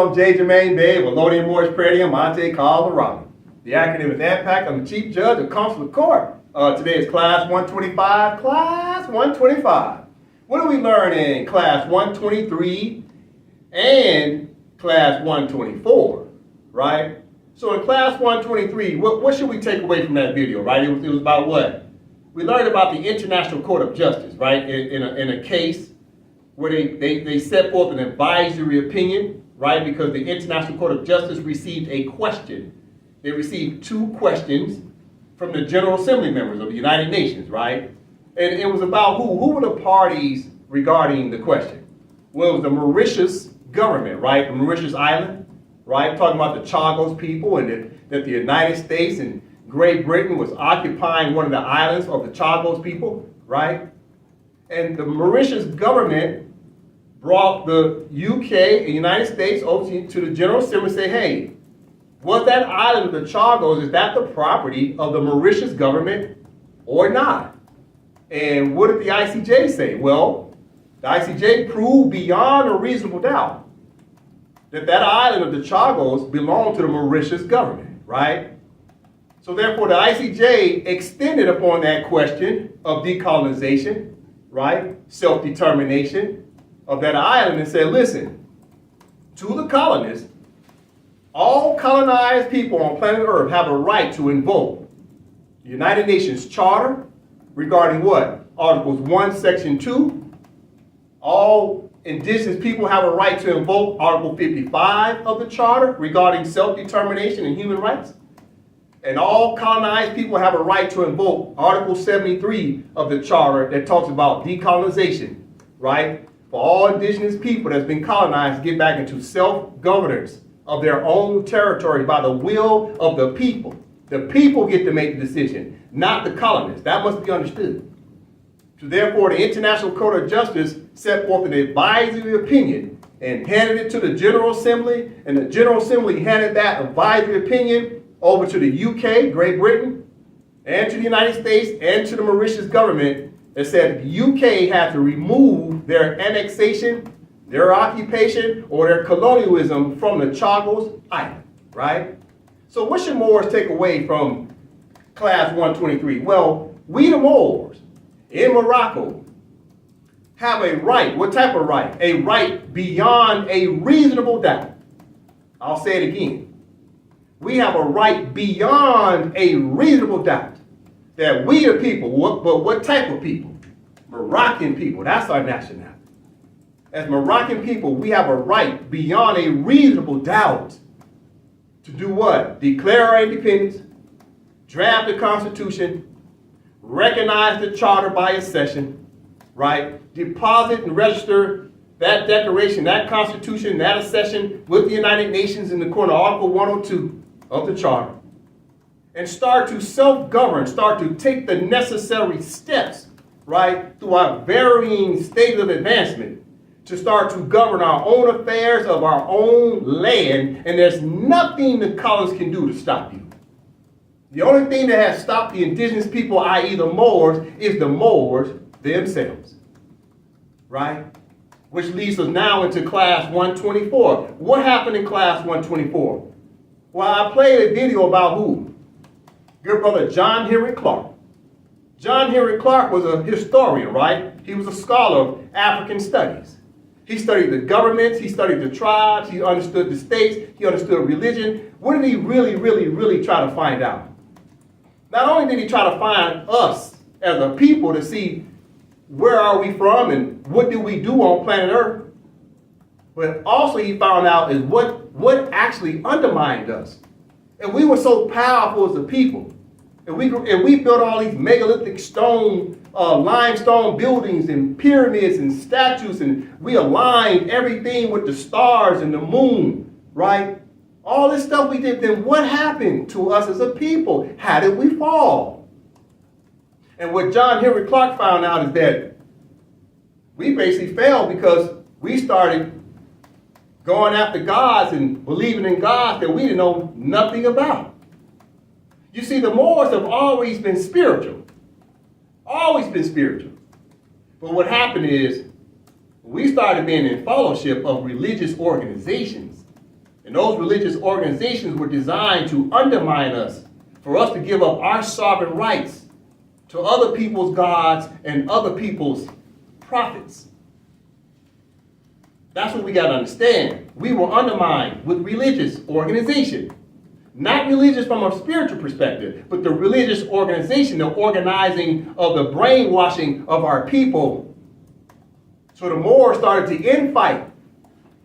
I'm J. Jermaine Bay, Wallonia Moorish Prairie, Monte, Colorado. The acronym is AMPAC. I'm the Chief Judge of Consular Court. Today is Class 125. Class 125. What do we learn in Class 123 and Class 124, right? So in Class 123, what should we take away from that video, right? It was about what? We learned about the International Court of Justice, right? In a case where they set forth an advisory opinion, right? Because the International Court of Justice received a question. They received two questions from the General Assembly members of the United Nations, right? And it was about who were the parties regarding the question? Well, it was the Mauritius government, right? The Mauritius island, right? Talking about the Chagos people and that the United States and Great Britain was occupying one of the islands of the Chagos people, right? And the Mauritius government brought the UK and United States over to the General Assembly and say, hey, was that island of the Chagos, is that the property of the Mauritius government or not? And what did the ICJ say? Well, the ICJ proved beyond a reasonable doubt that that island of the Chagos belonged to the Mauritius government, right? So therefore, the ICJ extended upon that question of decolonization, right? Self-determination of that island and said, listen, to the colonists, all colonized people on planet Earth have a right to invoke the United Nations Charter regarding what? Articles 1, Section 2. All indigenous people have a right to invoke Article 55 of the Charter regarding self-determination and human rights. And all colonized people have a right to invoke Article 73 of the Charter that talks about decolonization, right? For all indigenous people that's been colonized to get back into self-governance of their own territory by the will of the people. The people get to make the decision, not the colonists. That must be understood. So therefore, the International Court of Justice set forth an advisory opinion and handed it to the General Assembly, and the General Assembly handed that advisory opinion over to the UK, Great Britain, and to the United States, and to the Mauritius government that said the UK had to remove their annexation, their occupation, or their colonialism from the Chagos Island, right? So what should Moors take away from Class 123? Well, we the Moors in Morocco have a right. What type of right? A right beyond a reasonable doubt. I'll say it again. We have a right beyond a reasonable doubt that we the people, but what type of people? Moroccan people, that's our nationality. As Moroccan people, we have a right beyond a reasonable doubt to do what? Declare our independence, draft the Constitution, recognize the Charter by accession, right? Deposit and register that declaration, that Constitution, that accession with the United Nations in the corner of Article 102 of the Charter, and start to self-govern, start to take the necessary steps, right, through our varying stages of advancement to start to govern our own affairs of our own land, and there's nothing the colonists can do to stop you. The only thing that has stopped the indigenous people, i.e. the Moors, is the Moors themselves, right? Which leads us now into Class 124. What happened in Class 124? Well, I played a video about who? Good brother John Henry Clark. John Henry Clark was a historian, right? He was a scholar of African studies. He studied the governments, he studied the tribes, he understood the states, he understood religion. What did he really try to find out? Not only did he try to find us as a people to see where are we from and what do we do on planet Earth, but also he found out is what actually undermined us. And we were so powerful as a people. And we built all these megalithic stone, limestone buildings and pyramids and statues, and we aligned everything with the stars and the moon, right? All this stuff we did, then what happened to us as a people? How did we fall? And what John Henry Clark found out is that we basically fell because we started going after gods and believing in gods that we didn't know nothing about. You see, the Moors have always been spiritual. Always been spiritual. But what happened is, we started being in fellowship of religious organizations And those religious organizations were designed to undermine us, for us to give up our sovereign rights to other people's gods and other people's prophets. That's what we got to understand. We were undermined with religious organization. Not religious from a spiritual perspective, but the religious organization, the organizing of the brainwashing of our people. So the Moors started to infight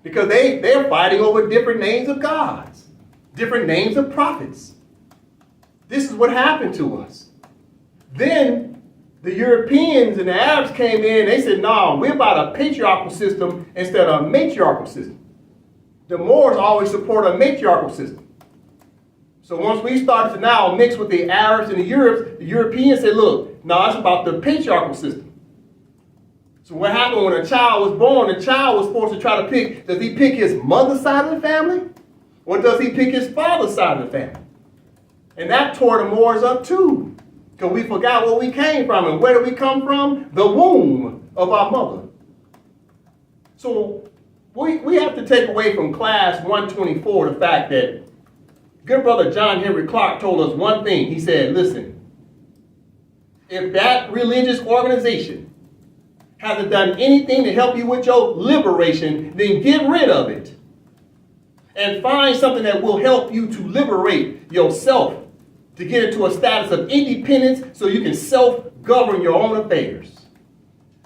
because they're fighting over different names of gods, different names of prophets. This is what happened to us. Then the Europeans and the Arabs came in, they said, no, we're about a patriarchal system instead of a matriarchal system. The Moors always support a matriarchal system. So once we started to now mix with the Arabs and the Europeans said, look, no, it's about the patriarchal system. So what happened when a child was born, the child was forced to try to pick, does he pick his mother's side of the family? Or does he pick his father's side of the family? And that tore the Moors up too. Because we forgot where we came from. And where did we come from? The womb of our mother. So we have to take away from class 124 the fact that good brother John Henry Clark told us one thing. He said, listen, if that religious organization hasn't done anything to help you with your liberation, then get rid of it. And find something that will help you to liberate yourself, to get into a status of independence so you can self-govern your own affairs.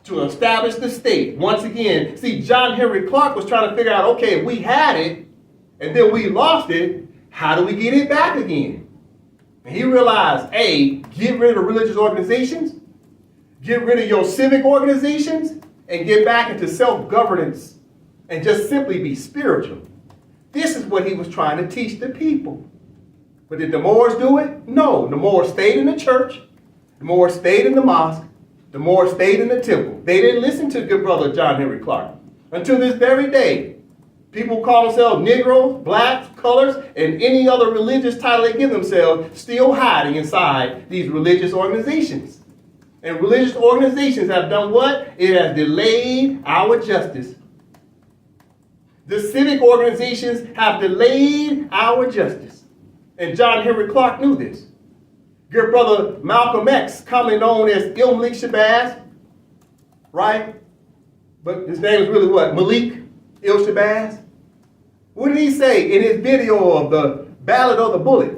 To establish the state. Once again, see, John Henry Clark was trying to figure out, okay, if we had it and then we lost it, how do we get it back again? And he realized, A, get rid of religious organizations, get rid of your civic organizations, and get back into self-governance and just simply be spiritual. This is what he was trying to teach the people. But did the Moors do it? No. The Moors stayed in the church. The Moors stayed in the mosque. The Moors stayed in the temple. They didn't listen to good brother John Henry Clark. Until this very day, people call themselves Negroes, blacks, colors, and any other religious title they give themselves, still hiding inside these religious organizations. And religious organizations have done what? It has delayed our justice. The civic organizations have delayed our justice. And John Henry Clark knew this. Good brother Malcolm X, commonly known as Malik Shabazz, right? But his name is really what? Malik Shabazz. What did he say in his video of the Ballad of the Bullet?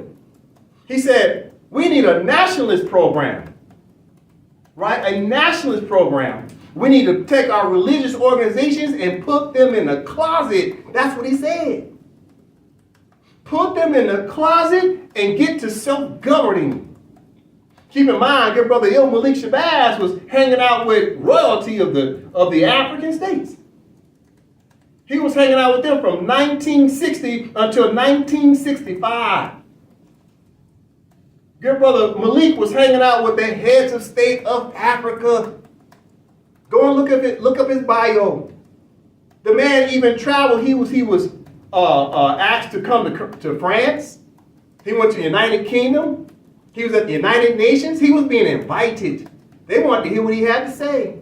He said, we need a nationalist program, right? A nationalist program. We need to take our religious organizations and put them in a closet. That's what he said. Put them in a closet and get to self-governing. Keep in mind, good brother Malik Shabazz was hanging out with royalty of the African states. He was hanging out with them from 1960 until 1965. Good brother Malik was hanging out with the heads of state of Africa. Go and look up his bio. The man even traveled. He was asked to come to France. He went to the United Kingdom. He was at the United Nations. He was being invited. They wanted to hear what he had to say.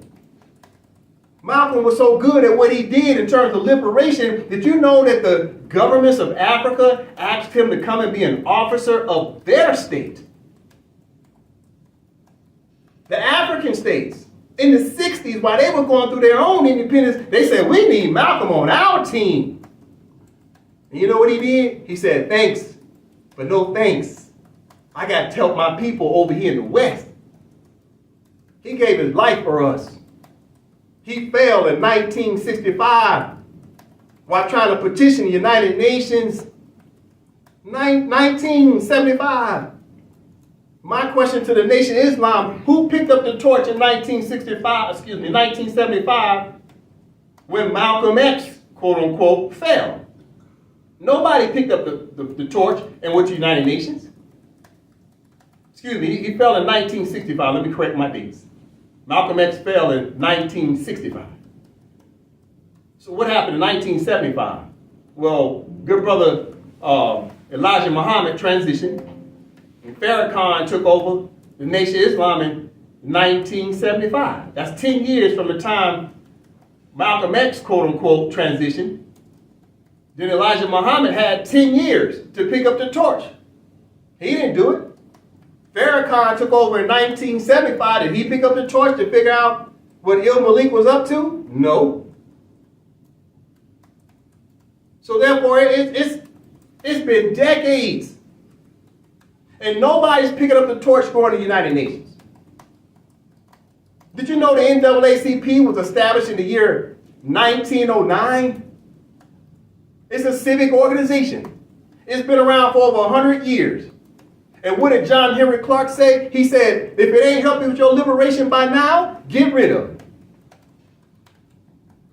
Malcolm was so good at what he did in terms of liberation. Did you know that the governments of Africa asked him to come and be an officer of their state? The African states, in the 60s, while they were going through their own independence, they said, we need Malcolm on our team. And you know what he did? He said, thanks, but no thanks. I got to help my people over here in the West. He gave his life for us. He fell in 1965 while trying to petition the United Nations. 1975. My question to the Nation of Islam, who picked up the torch in 1975, when Malcolm X, quote unquote, fell? Nobody picked up the torch and went to the United Nations. Excuse me, he fell in 1965. Let me correct my dates. Malcolm X fell in 1965. So what happened in 1975? Well, good brother Elijah Muhammad transitioned, and Farrakhan took over the Nation of Islam in 1975. That's 10 years from the time Malcolm X, quote unquote, transitioned Then Elijah Muhammad had 10 years to pick up the torch. He didn't do it. Farrakhan took over in 1975. Did he pick up the torch to figure out what Il Malik was up to? No. So therefore, it's been decades. And nobody's picking up the torch going to the United Nations. Did you know the NAACP was established in the year 1909? It's a civic organization. It's been around for over 100 years. And what did John Henry Clark say? He said, if it ain't helping with your liberation by now, get rid of it.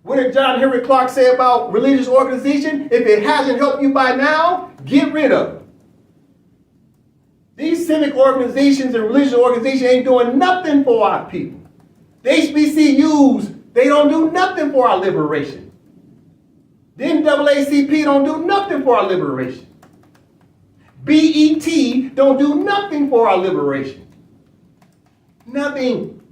What did John Henry Clark say about religious organization? If it hasn't helped you by now, get rid of it. These civic organizations and religious organizations ain't doing nothing for our people. The HBCUs, they don't do nothing for our liberation. The NAACP don't do nothing for our liberation. BET don't do nothing for our liberation. Nothing.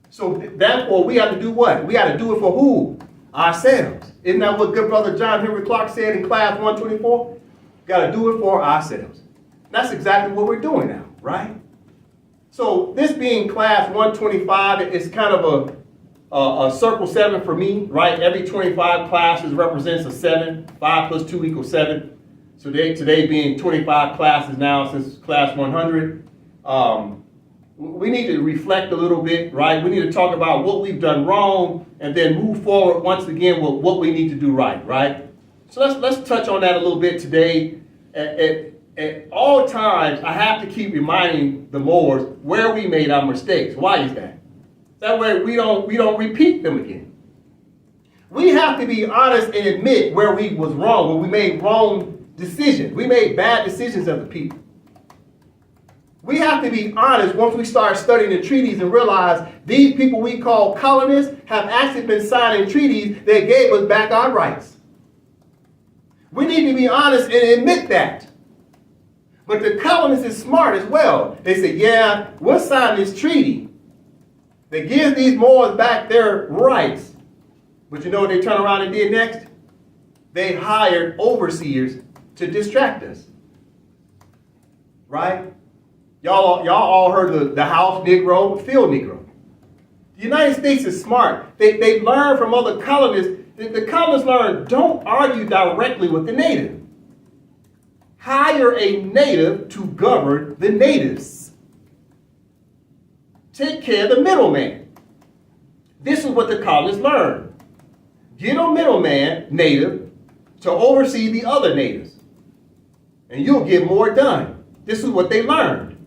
So therefore, we have to do what? We got to do it for who? Ourselves. Isn't that what good brother John Henry Clark said in class 124? Got to do it for ourselves. And that's exactly what we're doing now, right? So this being class 125, it's kind of a circle 7 for me, right? Every 25 classes represents a 7. 5 plus 2 equals 7. So today being 25 classes now since class 100, we need to reflect a little bit, right? We need to talk about what we've done wrong and then move forward once again with what we need to do right? So let's touch on that a little bit today. At all times, I have to keep reminding the Moors where we made our mistakes. Why is that? That way we don't repeat them again. We have to be honest and admit where we was wrong, where we made wrong decisions. We made bad decisions as a people. We have to be honest once we start studying the treaties and realize these people we call colonists have actually been signing treaties that gave us back our rights. We need to be honest and admit that. But the colonists is smart as well. They say, yeah, we'll sign this treaty that gives these Moors back their rights. But you know what they turned around and did next? They hired overseers to distract us. Right? Y'all all heard of the house Negro, field Negro. The United States is smart. They learn from other colonists. The colonists learn, don't argue directly with the native. Hire a native to govern the natives. Take care of the middleman. This is what the colonists learned. Get a middleman, native, to oversee the other natives. And you'll get more done. This is what they learned.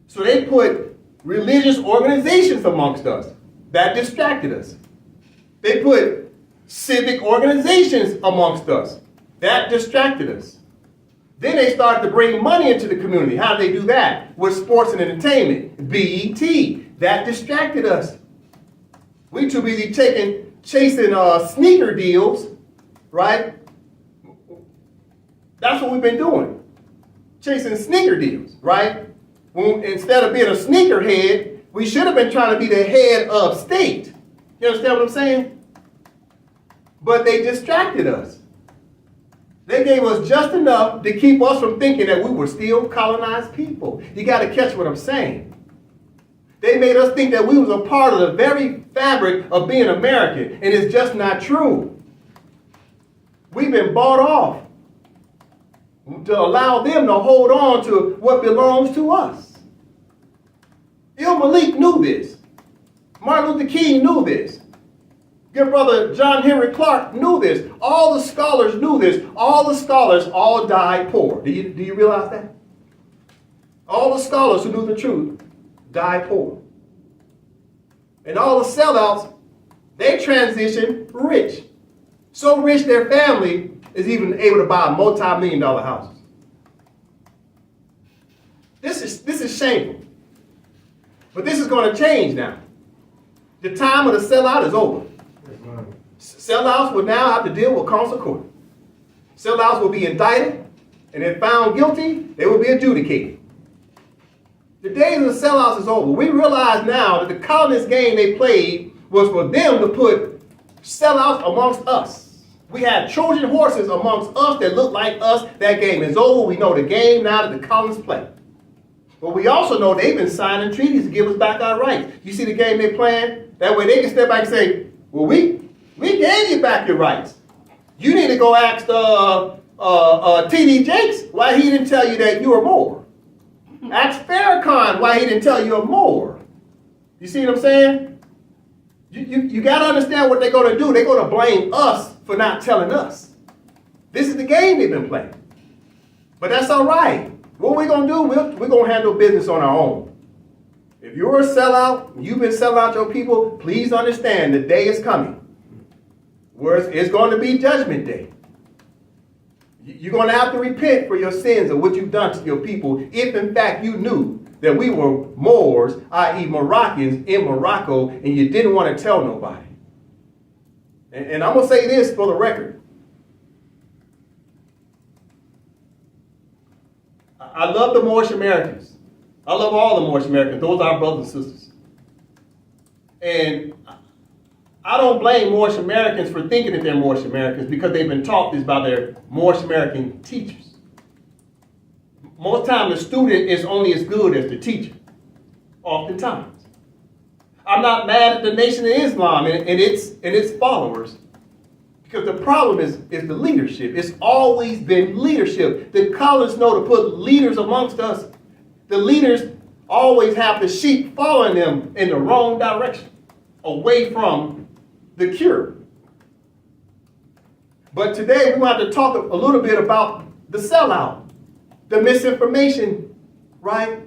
So they put religious organizations amongst us. That distracted us. They put civic organizations amongst us. That distracted us. Then they started to bring money into the community. How did they do that? With sports and entertainment. BET. That distracted us. We too busy chasing sneaker deals, right? That's what we've been doing. Chasing sneaker deals, right? When, instead of being a sneakerhead, we should have been trying to be the head of state. You understand what I'm saying? But they distracted us. They gave us just enough to keep us from thinking that we were still colonized people. You got to catch what I'm saying. They made us think that we was a part of the very fabric of being American, and it's just not true. We've been bought off to allow them to hold on to what belongs to us. Il Malik knew this. Martin Luther King knew this. Good brother John Henry Clark knew this. All the scholars knew this. All the scholars all died poor. Do you realize that? All the scholars who knew the truth died poor. And all the sellouts, they transitioned rich. So rich their family is even able to buy multi-million-dollar houses. This is shameful. But this is going to change now. The time of the sellout is over. Sellouts will now have to deal with council court. Sellouts will be indicted, and if found guilty, they will be adjudicated. The days of the sellouts is over. We realize now that the colonist game they played was for them to put sellouts amongst us. We had Trojan horses amongst us that look like us. That game is over. We know the game now that the colonists play. But we also know they've been signing treaties to give us back our rights. You see the game they're playing? That way they can step back and say, well, we gave you back your rights. You need to go ask T.D. Jakes why he didn't tell you that you were Moor. Ask Farrakhan why he didn't tell you you're Moor. You see what I'm saying? You got to understand what they're going to do. They're going to blame us for not telling us. This is the game they've been playing. But that's all right. What we're going to do, we're going to handle business on our own. If you're a sellout, you've been selling out your people, please understand the day is coming where it's going to be judgment day. You're going to have to repent for your sins of what you've done to your people if in fact you knew that we were Moors, i.e. Moroccans in Morocco, and you didn't want to tell nobody. And I'm going to say this for the record. I love the Moorish Americans. I love all the Moorish Americans. Those are our brothers and sisters. And I don't blame Moorish Americans for thinking that they're Moorish Americans because they've been taught this by their Moorish American teachers. Most times the student is only as good as the teacher. Oftentimes. I'm not mad at the Nation of Islam and its followers. Because the problem is the leadership. It's always been leadership. The colonists know to put leaders amongst us. The leaders always have the sheep following them in the wrong direction, away from the cure. But today we want to talk a little bit about the sellout, the misinformation, right?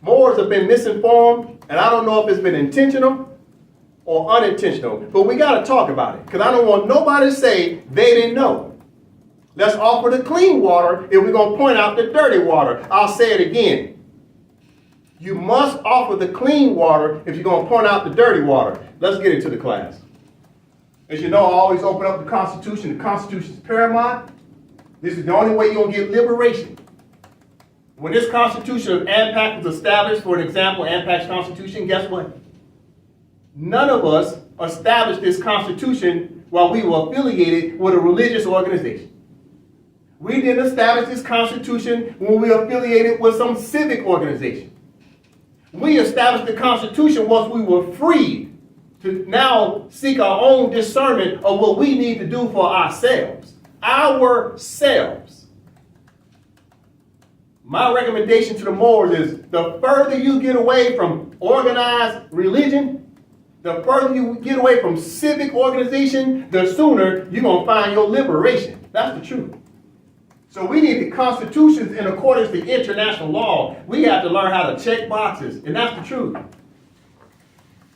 Moors have been misinformed, and I don't know if it's been intentional or unintentional, but we got to talk about it because I don't want nobody to say they didn't know. Let's offer the clean water if we're going to point out the dirty water. I'll say it again. You must offer the clean water if you're going to point out the dirty water. Let's get into the class. As you know, I always open up the Constitution. The Constitution is paramount. This is the only way you're going to get liberation. When this Constitution of AMPAC was established, for an example, AMPAC's Constitution, guess what? None of us established this Constitution while we were affiliated with a religious organization. We didn't establish this Constitution when we were affiliated with some civic organization. We established the Constitution once we were free to now seek our own discernment of what we need to do for ourselves. Ourselves. My recommendation to the Moors is the further you get away from organized religion, the further you get away from civic organization, the sooner you're going to find your liberation. That's the truth. So we need the constitutions in accordance to international law. We have to learn how to check boxes, and that's the truth.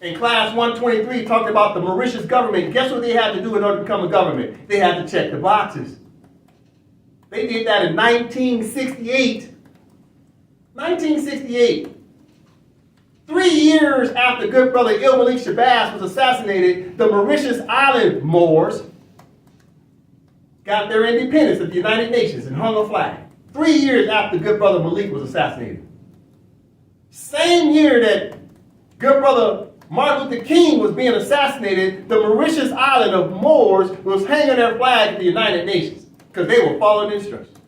In class 123, talked about the Mauritius government. Guess what they had to do in order to become a government? They had to check the boxes. They did that in 1968. 1968. 3 years after good brother Malik Shabazz was assassinated, the Mauritius Island Moors got their independence at the United Nations and hung a flag. 3 years after good brother Malik was assassinated. Same year that good brother Martin Luther King was being assassinated, the Mauritius Island of Moors was hanging their flag at the United Nations because they were following instructions.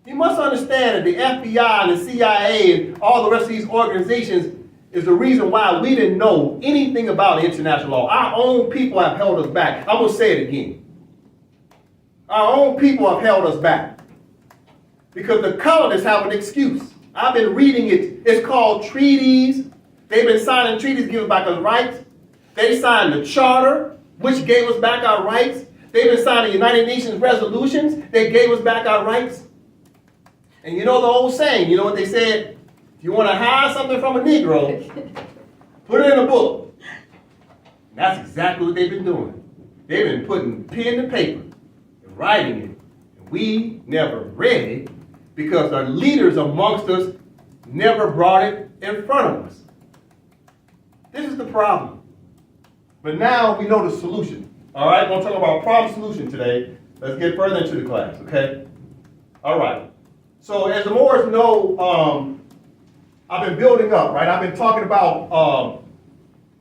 You must understand that the FBI and the CIA and all the rest of these organizations is the reason why we didn't know anything about international law. Our own people have held us back. I'm going to say it again. Our own people have held us back because the colonists have an excuse. I've been reading it. It's called treaties. They've been signing treaties to give us back our rights. They signed the charter, which gave us back our rights. They've been signing United Nations resolutions that gave us back our rights. And you know the old saying, you know what they said? If you want to hide something from a Negro, put it in a book. And that's exactly what they've been doing. They've been putting pen to paper and writing it. And we never read it because our leaders amongst us never brought it in front of us. This is the problem. But now we know the solution. All right, we're going to talk about problem solution today. Let's get further into the class, okay? All right. So as the Moors know, I've been building up, right? I've been talking about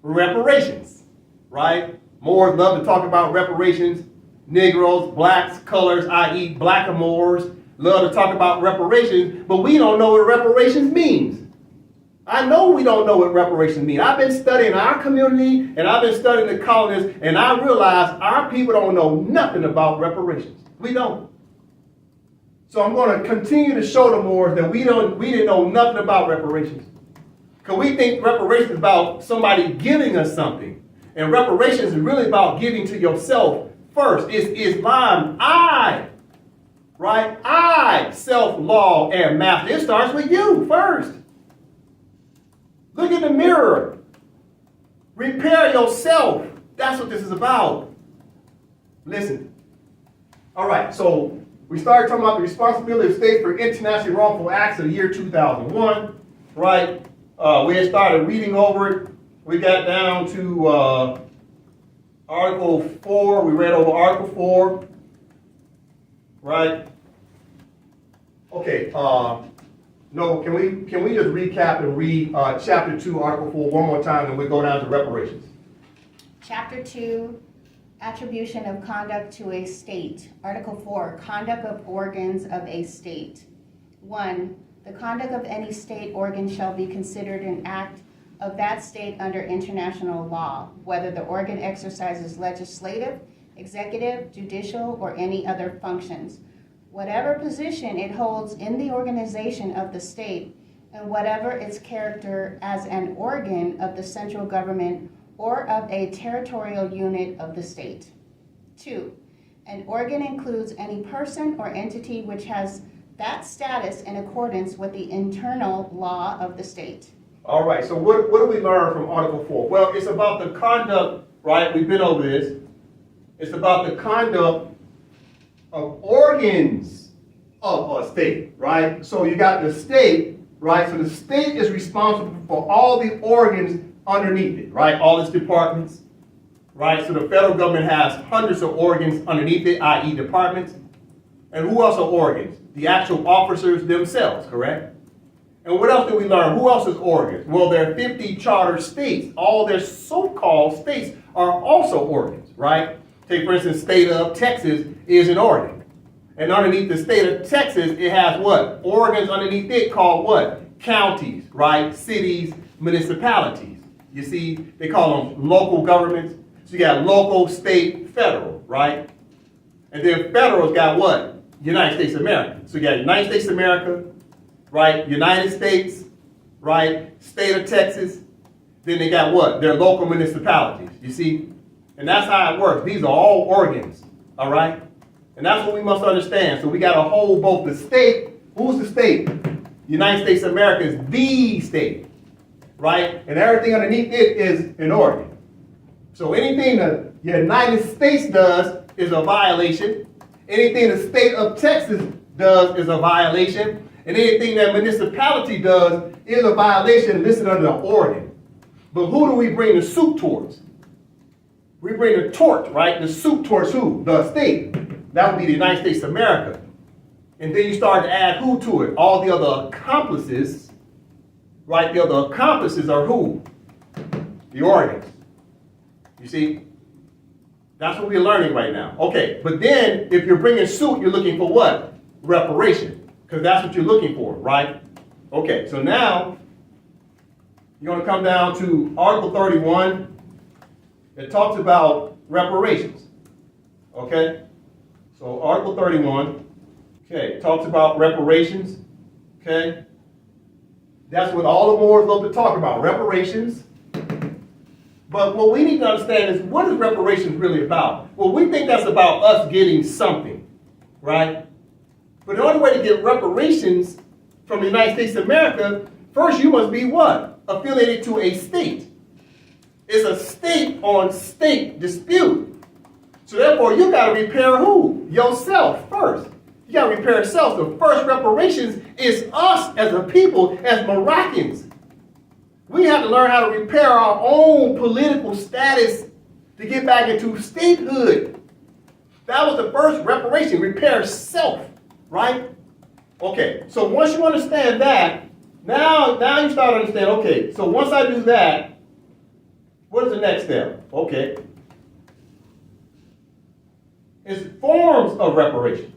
reparations, right? Moors love to talk about reparations. Negroes, blacks, colors, i.e. blackamoors, love to talk about reparations, but we don't know what reparations means. I know we don't know what reparations mean. I've been studying our community and I've been studying the colonists, and I realize our people don't know nothing about reparations. We don't. So I'm going to continue to show the Moors that we didn't know nothing about reparations. Because we think reparations is about somebody giving us something. And reparations is really about giving to yourself first. It's Islam. I self-law and master. It starts with you first. Look in the mirror. Repair yourself. That's what this is about. Listen. All right, so we started talking about the responsibility of states for internationally wrongful acts of the year 2001, right? We had started reading over it. We got down to Article 4. We read over Article 4, right? Okay, no, can we just recap and read Chapter 2, Article 4 one more time, and we'll go down to reparations. Chapter 2, Attribution of Conduct to a State. Article 4, Conduct of Organs of a State. 1. The conduct of any state organ shall be considered an act of that state under international law, whether the organ exercises legislative, executive, judicial, or any other functions, whatever position it holds in the organization of the state, and whatever its character as an organ of the central government or of a territorial unit of the state. 2. An organ includes any person or entity which has that status in accordance with the internal law of the state. All right, so what do we learn from Article 4? Well, it's about the conduct, right? We've been over this. It's about the conduct of organs of a state, right? So you got the state, right? So the state is responsible for all the organs underneath it, right? All its departments, right? So the federal government has hundreds of organs underneath it, i.e. departments. And who else are organs? The actual officers themselves, correct? And what else do we learn? Who else is organs? Well, there are 50 charter states. All their so-called states are also organs, right? Take, for instance, state of Texas is an organ. And underneath the state of Texas, it has what? Organs underneath it called what? Counties, right? Cities, municipalities. You see, they call them local governments. So you got local, state, federal, right? And then federal's got what? United States of America. So you got United States of America, right? United States, right? State of Texas. Then they got what? Their local municipalities, you see? And that's how it works. These are all organs, all right? And that's what we must understand. So we got to hold both the state. Who's the state? United States of America is the state, right? And everything underneath it is an organ. So anything the United States does is a violation. Anything the state of Texas does is a violation. And anything that municipality does is a violation listed under the organ. But who do we bring the suit towards? We bring the tort, right? The suit towards who? The state. That would be the United States of America. And then you start to add who to it? All the other accomplices, right? The other accomplices are who? The organs. You see? That's what we're learning right now. Okay, but then if you're bringing suit, you're looking for what? Reparation. Because that's what you're looking for, right? Okay, so now you're going to come down to Article 31. It talks about reparations. Okay? So Article 31, okay, talks about reparations. Okay? That's what all the Moors love to talk about, reparations. But what we need to understand is, what is reparations really about? Well, we think that's about us getting something, right? But the only way to get reparations from the United States of America, first you must be what? Affiliated to a state. It's a state-on-state dispute. So therefore, you got to repair who? Yourself first. You got to repair yourself. The first reparations is us as a people, as Moroccans. We have to learn how to repair our own political status to get back into statehood. That was the first reparation, repair self, right? Okay, so once you understand that, now you start to understand, okay, so once I do that, what is the next step? Okay. is forms of reparation.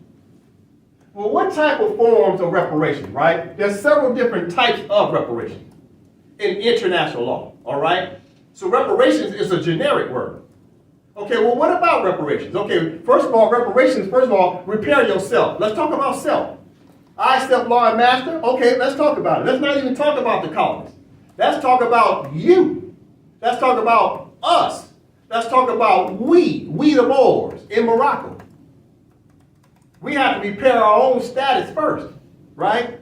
Well, what type of forms of reparation, right? There's several different types of reparation in international law, all right? So reparations is a generic word. Okay, well, what about reparations? Okay, first of all, repair yourself. Let's talk about self. I, self, law, and master. Okay, let's talk about it. Let's not even talk about the colonists. Let's talk about you. Let's talk about us. Let's talk about we the Moors in Morocco. We have to repair our own status first, right?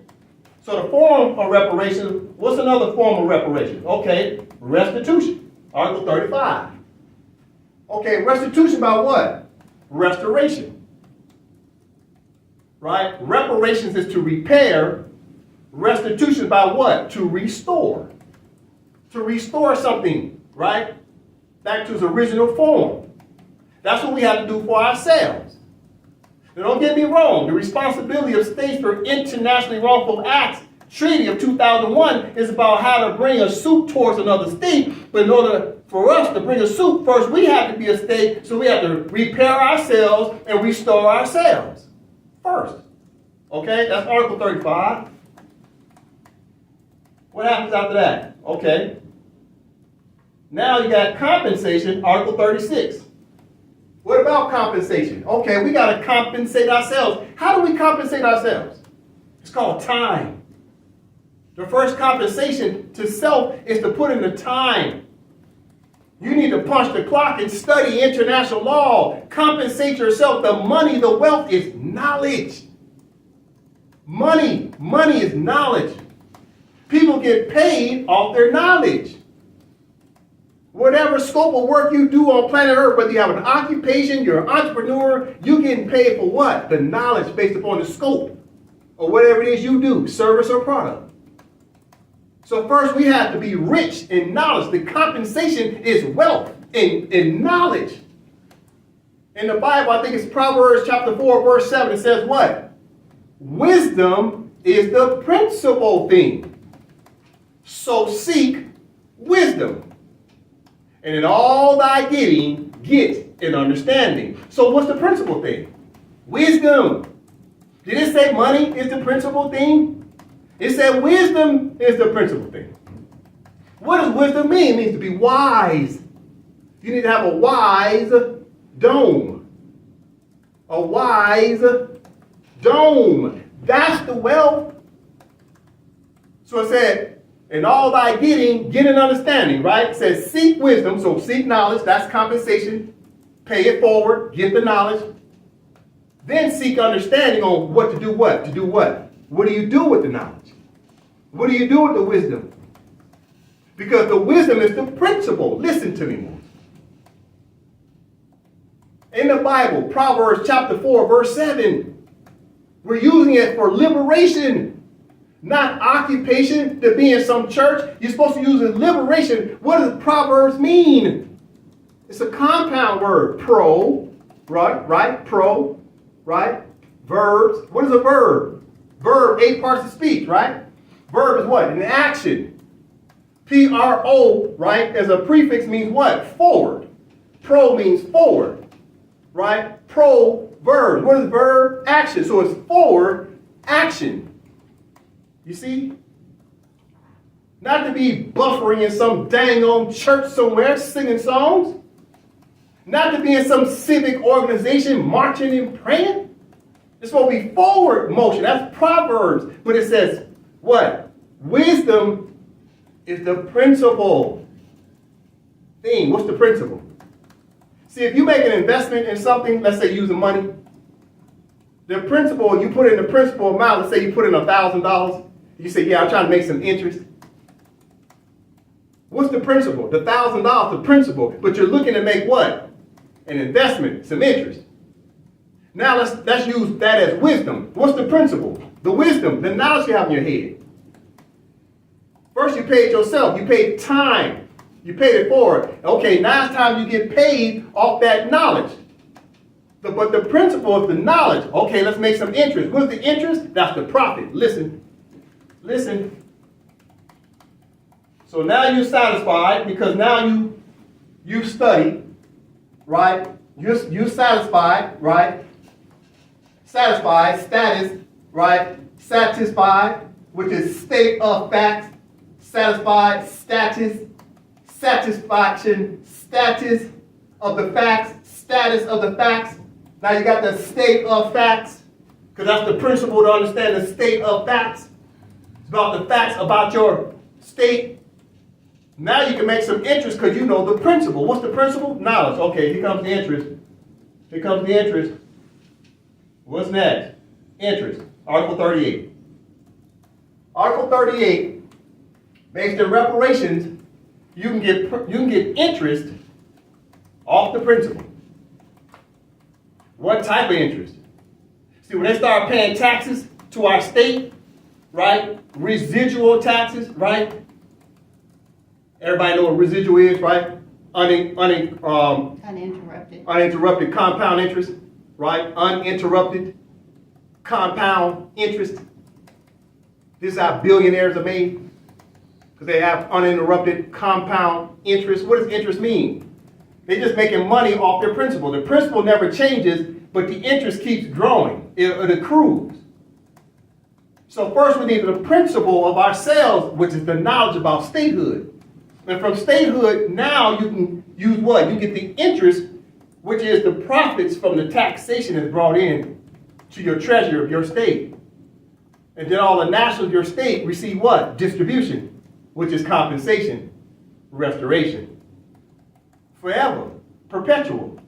So the form of reparation, what's another form of reparation? Okay, restitution, Article 35. Okay, restitution by what? Restoration, right? Reparations is to repair. Restitution by what? To restore. To restore something, right? Back to its original form. That's what we have to do for ourselves. Now, don't get me wrong. The responsibility of states for internationally wrongful acts, Treaty of 2001, is about how to bring a suit towards another state. But in order for us to bring a suit, first we have to be a state, so we have to repair ourselves and restore ourselves first. Okay, that's Article 35. What happens after that? Okay. Now you got compensation, Article 36. What about compensation? Okay, we got to compensate ourselves. How do we compensate ourselves? It's called time. The first compensation to self is to put in the time. You need to punch the clock and study international law. Compensate yourself. The money, the wealth is knowledge. Money is knowledge. People get paid off their knowledge. Whatever scope of work you do on planet Earth, whether you have an occupation, you're an entrepreneur, you're getting paid for what? The knowledge based upon the scope or whatever it is you do, service or product. So first we have to be rich in knowledge. The compensation is wealth in knowledge. In the Bible, I think it's Proverbs chapter 4, verse 7, it says what? Wisdom is the principal thing. So seek wisdom. And in all thy getting, get an understanding. So what's the principal thing? Wisdom. Did it say money is the principal thing? It said wisdom is the principal thing. What does wisdom mean? It means to be wise. You need to have a wise dome. A wise dome. That's the wealth. So it said, in all thy getting, get an understanding, right? It says seek wisdom, so seek knowledge, that's compensation. Pay it forward, get the knowledge. Then seek understanding on what to do what? To do what? What do you do with the knowledge? What do you do with the wisdom? Because the wisdom is the principle. Listen to me more. In the Bible, Proverbs chapter 4, verse 7, we're using it for liberation. Not occupation, to be in some church. You're supposed to use it liberation. What does Proverbs mean? It's a compound word. Pro, right? Pro, right? Verbs. What is a verb? Verb, 8 parts of speech, right? Verb is what? An action. P-R-O, right? As a prefix means what? Forward. Pro means forward, right? Pro, verb. What is verb? Action. So it's forward, action. You see? Not to be buffering in some dang old church somewhere singing songs. Not to be in some civic organization marching and praying. It's supposed to be forward motion. That's Proverbs. But it says what? Wisdom is the principal thing. What's the principle? See, if you make an investment in something, let's say using money, the principal, you put in the principal amount, let's say you put in $1,000. You say, yeah, I'm trying to make some interest. What's the principle? The $1,000, the principle. But you're looking to make what? An investment, some interest. Now let's use that as wisdom. What's the principle? The wisdom, the knowledge you have in your head. First you paid yourself. You paid time. You paid it forward. Okay, now it's time you get paid off that knowledge. But the principle is the knowledge. Okay, let's make some interest. What's the interest? That's the profit. Listen. So now you're satisfied because now you study, right? You satisfied, right? Satisfied, status, right? Satisfied, which is state of facts. Satisfied, status, satisfaction, status of the facts, status of the facts. Now you got the state of facts, because that's the principle to understand the state of facts. It's about the facts about your state. Now you can make some interest because you know the principle. What's the principle? Knowledge. Okay, here comes the interest. Here comes the interest. What's next? Interest. Article 38. Article 38, based on reparations, you can get interest off the principal. What type of interest? See, when they start paying taxes to our state, right? Residual taxes, right? Everybody know what residual is, right? Uninterrupted. Uninterrupted compound interest, right? Uninterrupted compound interest. This is how billionaires are made, because they have uninterrupted compound interest. What does interest mean? They're just making money off their principal. The principal never changes, but the interest keeps growing. It accrues. So first we need the principle of ourselves, which is the knowledge about statehood. And from statehood, now you can use what? You get the interest, which is the profits from the taxation that's brought in to your treasury of your state. And then all the nationals of your state receive what? Distribution, which is compensation, restoration. Forever, perpetual.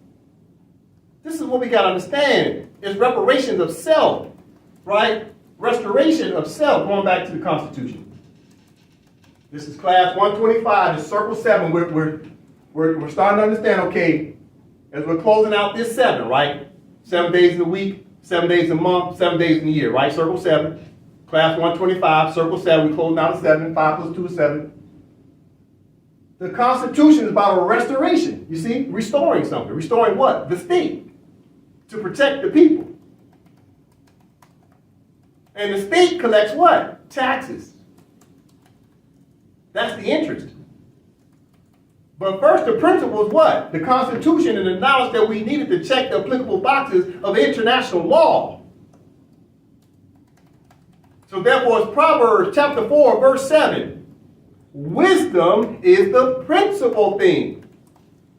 This is what we got to understand. It's reparations of self, right? Restoration of self, going back to the Constitution. This is class 125, it's circle 7. We're starting to understand, okay, as we're closing out this 7, right? 7 days in a week, 7 days a month, 7 days in a year, right? Circle 7. Class 125, circle 7, we closing out at 7, 5 plus 2 is 7. The Constitution is about a restoration, you see? Restoring something. Restoring what? The state. To protect the people. And the state collects what? Taxes. That's the interest. But first, the principle is what? The Constitution and the knowledge that we needed to check the applicable boxes of international law. So therefore, it's Proverbs chapter 4, verse 7. Wisdom is the principal thing.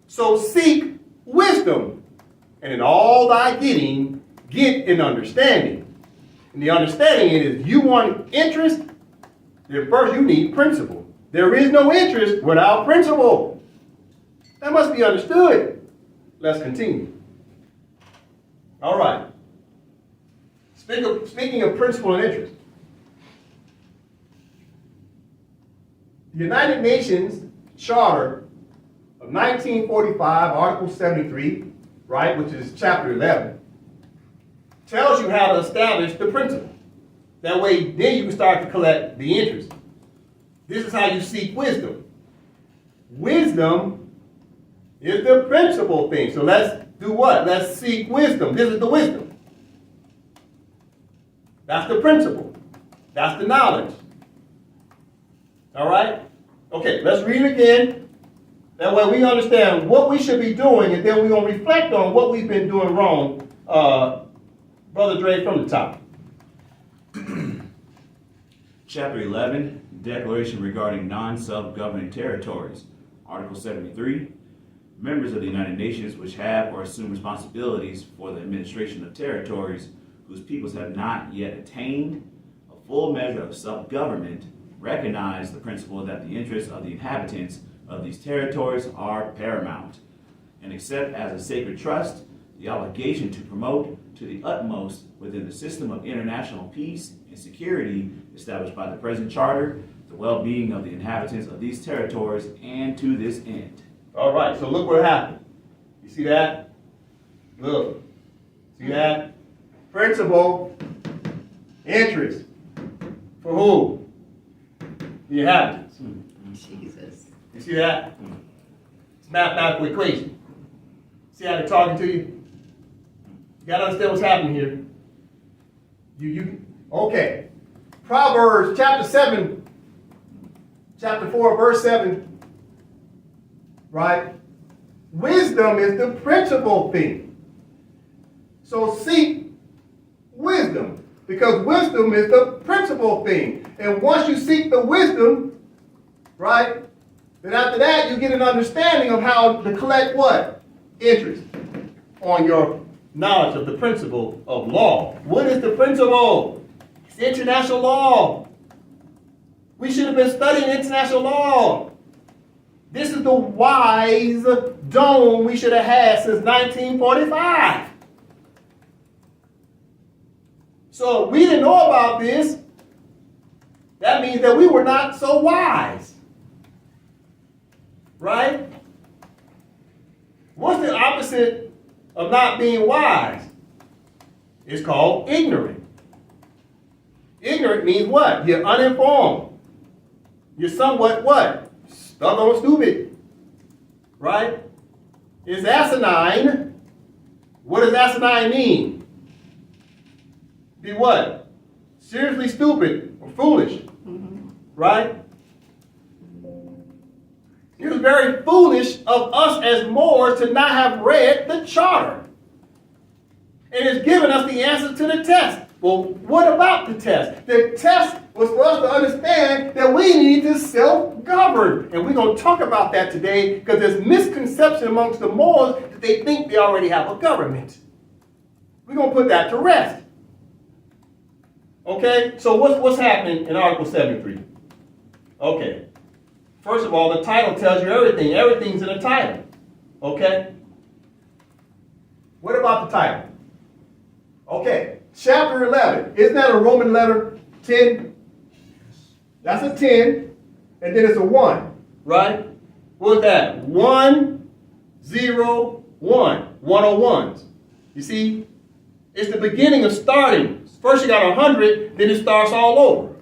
So seek wisdom. And in all thy getting, get an understanding. And the understanding is you want interest, then first you need principle. There is no interest without principle. That must be understood. Let's continue. All right. Speaking of principle and interest. The United Nations Charter of 1945, Article 73, right, which is chapter 11, tells you how to establish the principle. That way, then you can start to collect the interest. This is how you seek wisdom. Wisdom is the principal thing. So let's do what? Let's seek wisdom. This is the wisdom. That's the principle. That's the knowledge. All right? Okay, let's read it again. That way we understand what we should be doing, and then we're going to reflect on what we've been doing wrong. Brother Dre, from the top. Chapter 11, Declaration regarding non-self-governing territories. Article 73, members of the United Nations which have or assume responsibilities for the administration of territories whose peoples have not yet attained a full measure of self-government recognize the principle that the interests of the inhabitants of these territories are paramount, and accept as a sacred trust the obligation to promote to the utmost within the system of international peace and security established by the present charter the well-being of the inhabitants of these territories, and to this end. All right, so look what happened. You see that? Look. See that? Principle, interest. For who? The inhabitants. Jesus. You see that? It's a mathematical equation. See how they're talking to you? You got to understand what's happening here. Okay. Proverbs chapter 7, chapter 4, verse 7. Right? Wisdom is the principal thing. So seek wisdom, because wisdom is the principal thing. And once you seek the wisdom, right, then after that you get an understanding of how to collect what? Interest on your knowledge of the principle of law. What is the principle? It's international law. We should have been studying international law. This is the wise dome we should have had since 1945. So if we didn't know about this, that means that we were not so wise. Right? What's the opposite of not being wise? It's called ignorant. Ignorant means what? You're uninformed. You're somewhat what? Stuck on stupid. Right? It's asinine. What does asinine mean? Be what? Seriously stupid or foolish. Right? It was very foolish of us as Moors to not have read the charter. And it's given us the answer to the test. Well, what about the test? The test was for us to understand that we need to self-govern. And we're going to talk about that today because there's misconception amongst the Moors that they think they already have a government. We're going to put that to rest. Okay, so what's happening in Article 73? Okay, first of all, the title tells you everything. Everything's in the title. Okay? What about the title? Okay, chapter 11. Isn't that a Roman letter? 10? That's a 10. And then it's a 1, right? What's that? 1, 0, 1. 101s. You see? It's the beginning of starting. First you got 100, then it starts all over.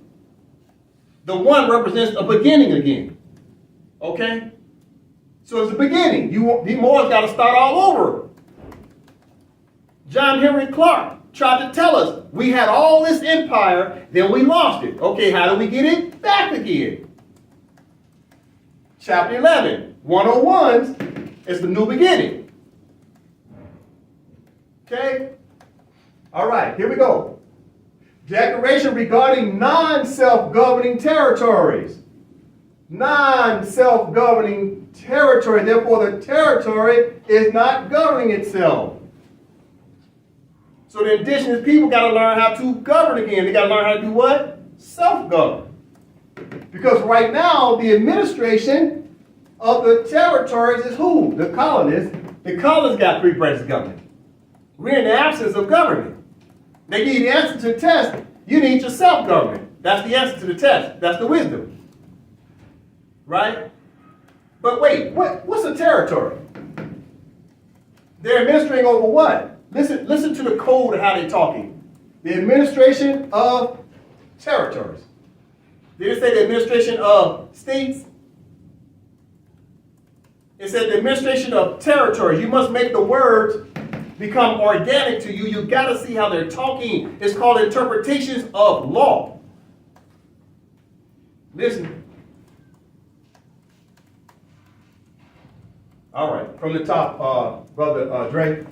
The 1 represents a beginning again. Okay? So it's the beginning. The Moors got to start all over. John Henry Clark tried to tell us we had all this empire, then we lost it. Okay, how do we get it back again? Chapter 11, 101s is the new beginning. Okay? All right, here we go. Declaration regarding non-self-governing territories. Non-self-governing territory. Therefore, the territory is not governing itself. So the indigenous people got to learn how to govern again. They got to learn how to do what? Self-govern. Because right now, the administration of the territories is who? The colonists. The colonists got 3 branches of government. We're in the absence of government. They give you the answer to the test. You need your self-government. That's the answer to the test. That's the wisdom. Right? But wait, what's a territory? They're administering over what? Listen to the code of how they're talking. The administration of territories. Did it say the administration of states? It said the administration of territories. You must make the words become organic to you. You got to see how they're talking. It's called interpretations of law. Listen. All right, from the top, Brother Dre.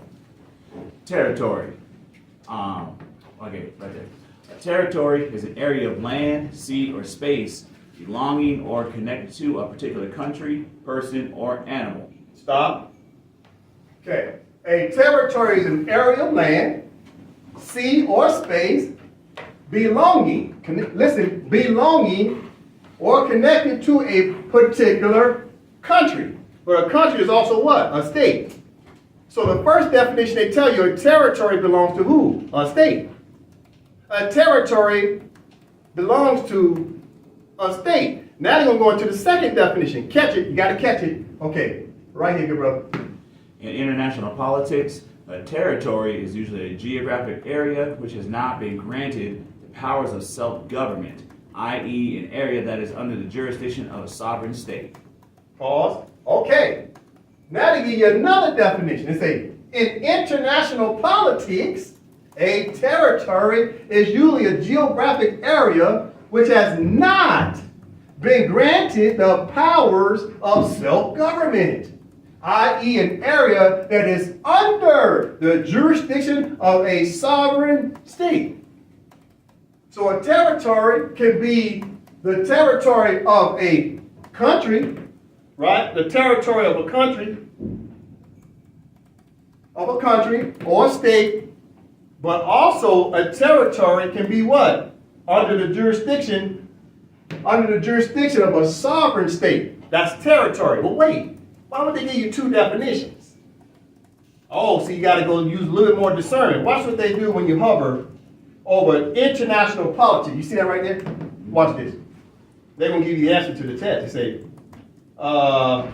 Territory. Okay, right there. A territory is an area of land, sea, or space belonging or connected to a particular country, person, or animal. Stop. Okay. A territory is an area of land, sea, or space belonging, belonging or connected to a particular country. But a country is also what? A state. So the first definition they tell you, a territory belongs to who? A state. A territory belongs to a state. Now they're going to go into the second definition. Catch it. You got to catch it. Okay. Right here, good brother. In international politics, a territory is usually a geographic area which has not been granted the powers of self-government, i.e. an area that is under the jurisdiction of a sovereign state. Pause. Okay. Now they give you another definition. They say, in international politics, a territory is usually a geographic area which has not been granted the powers of self-government. i.e. an area that is under the jurisdiction of a sovereign state. So a territory can be the territory of a country, right? The territory of a country or a state, but also a territory can be what? Under the jurisdiction of a sovereign state. That's territory. But wait, why would they give you two definitions? Oh, so you got to go use a little bit more discernment. Watch what they do when you hover over international politics. You see that right there? Watch this. They're going to give you the answer to the test. They say, y'all,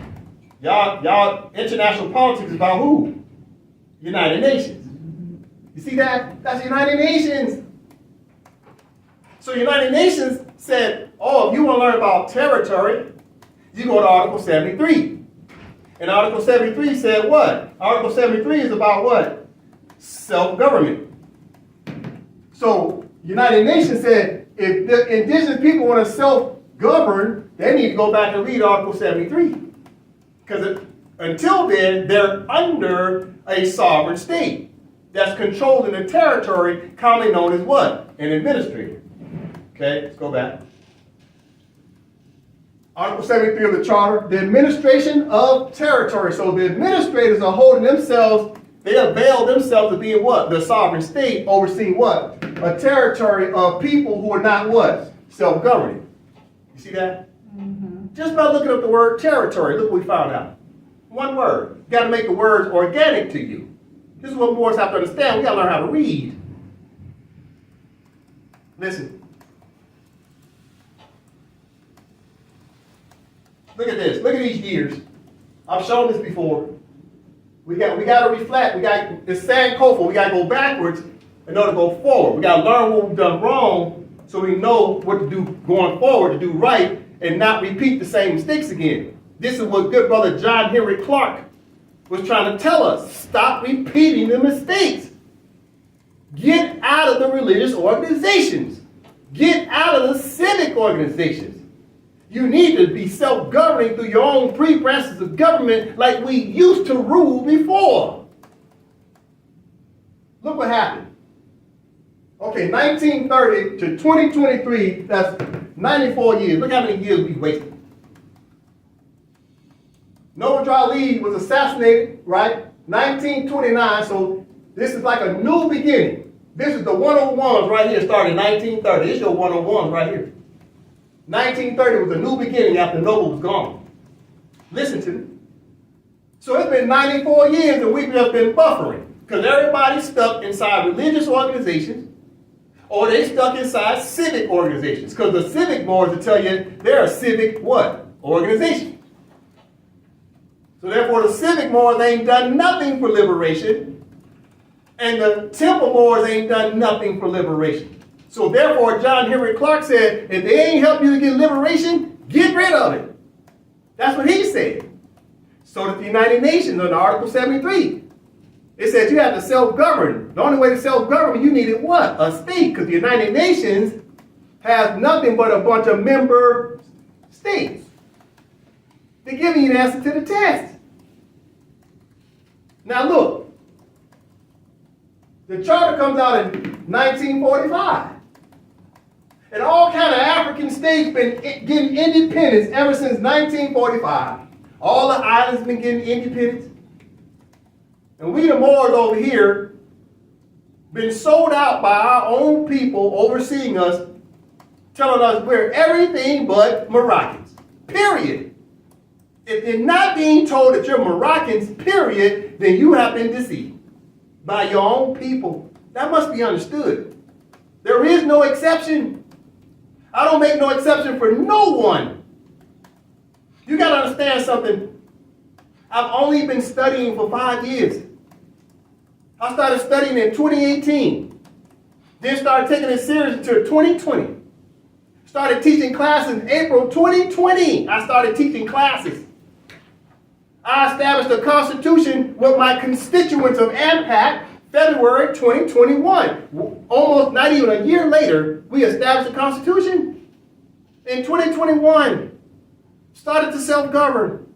international politics is about who? United Nations. You see that? That's United Nations. So United Nations said, oh, if you want to learn about territory, you go to Article 73. And Article 73 said what? Article 73 is about what? Self-government. So United Nations said, if the indigenous people want to self-govern, they need to go back and read Article 73. Because until then, they're under a sovereign state that's controlling the territory, commonly known as what? An administrator. Okay, let's go back. Article 73 of the Charter, the administration of territory. So the administrators are holding themselves, they avail themselves of being what? The sovereign state overseeing what? A territory of people who are not what? Self-governing. You see that? Mm-hmm. Just by looking up the word territory, look what we found out. One word. You got to make the words organic to you. This is what Moors have to understand. We got to learn how to read. Listen. Look at this. Look at these years. I've shown this before. We got to reflect. It's Sankofa. We got to go backwards in order to go forward. We got to learn what we've done wrong so we know what to do going forward, to do right, and not repeat the same mistakes again. This is what good brother John Henry Clark was trying to tell us. Stop repeating the mistakes. Get out of the religious organizations. Get out of the civic organizations. You need to be self-governing through your own preferences of government like we used to rule before. Look what happened. Okay, 1930 to 2023, that's 94 years. Look how many years we wasted. Noble Drew Ali was assassinated, right? 1929, so this is like a new beginning. This is the 101s right here, started in 1930. This is your 101s right here. 1930 was a new beginning after Noble was gone. Listen to me. So it's been 94 years and we've just been buffering because everybody's stuck inside religious organizations or they stuck inside civic organizations because the civic boards will tell you they're a civic what? Organization. So therefore the civic boards ain't done nothing for liberation and the temple boards ain't done nothing for liberation. So therefore, John Henry Clark said, if they ain't help you to get liberation, get rid of it. That's what he said. So did the United Nations under Article 73. It said you have to self-govern. The only way to self-govern, you needed what? A state, because the United Nations has nothing but a bunch of member states. They're giving you the answer to the test. Now look, the charter comes out in 1945. And all kind of African states been getting independence ever since 1945. All the islands been getting independence. And we the Moors over here been sold out by our own people overseeing us, telling us we're everything but Moroccans. Period. If you're not being told that you're Moroccans, period, then you have been deceived by your own people. That must be understood. There is no exception. I don't make no exception for no one. You got to understand something. I've only been studying for 5 years. I started studying in 2018. Then started taking it serious until 2020. Started teaching classes in April 2020. I started teaching classes. I established a constitution with my constituents of AMPAC February 2021. Almost not even a year later, we established a constitution. In 2021, started to self-govern.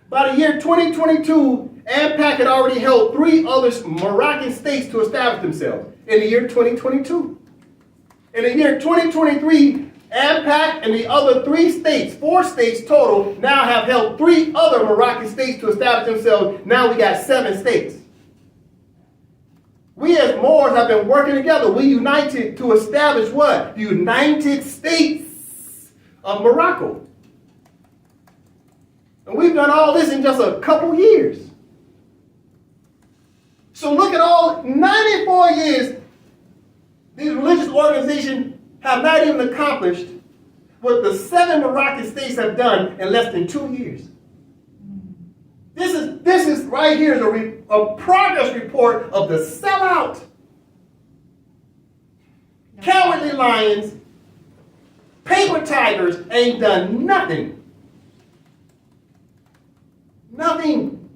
By the year 2022, AMPAC had already helped 3 other Moroccan states to establish themselves in the year 2022. In the year 2023, AMPAC and the other 3 states, 4 states total, now have helped 3 other Moroccan states to establish themselves. Now we got 7 states. We as Moors have been working together. We united to establish what? The United States of Morocco. And we've done all this in just a couple years. So look at all 94 years these religious organizations have not even accomplished what the 7 Moroccan states have done in less than 2 years. This is right here is a progress report of the sellout, cowardly lions, paper tigers ain't done nothing. Nothing.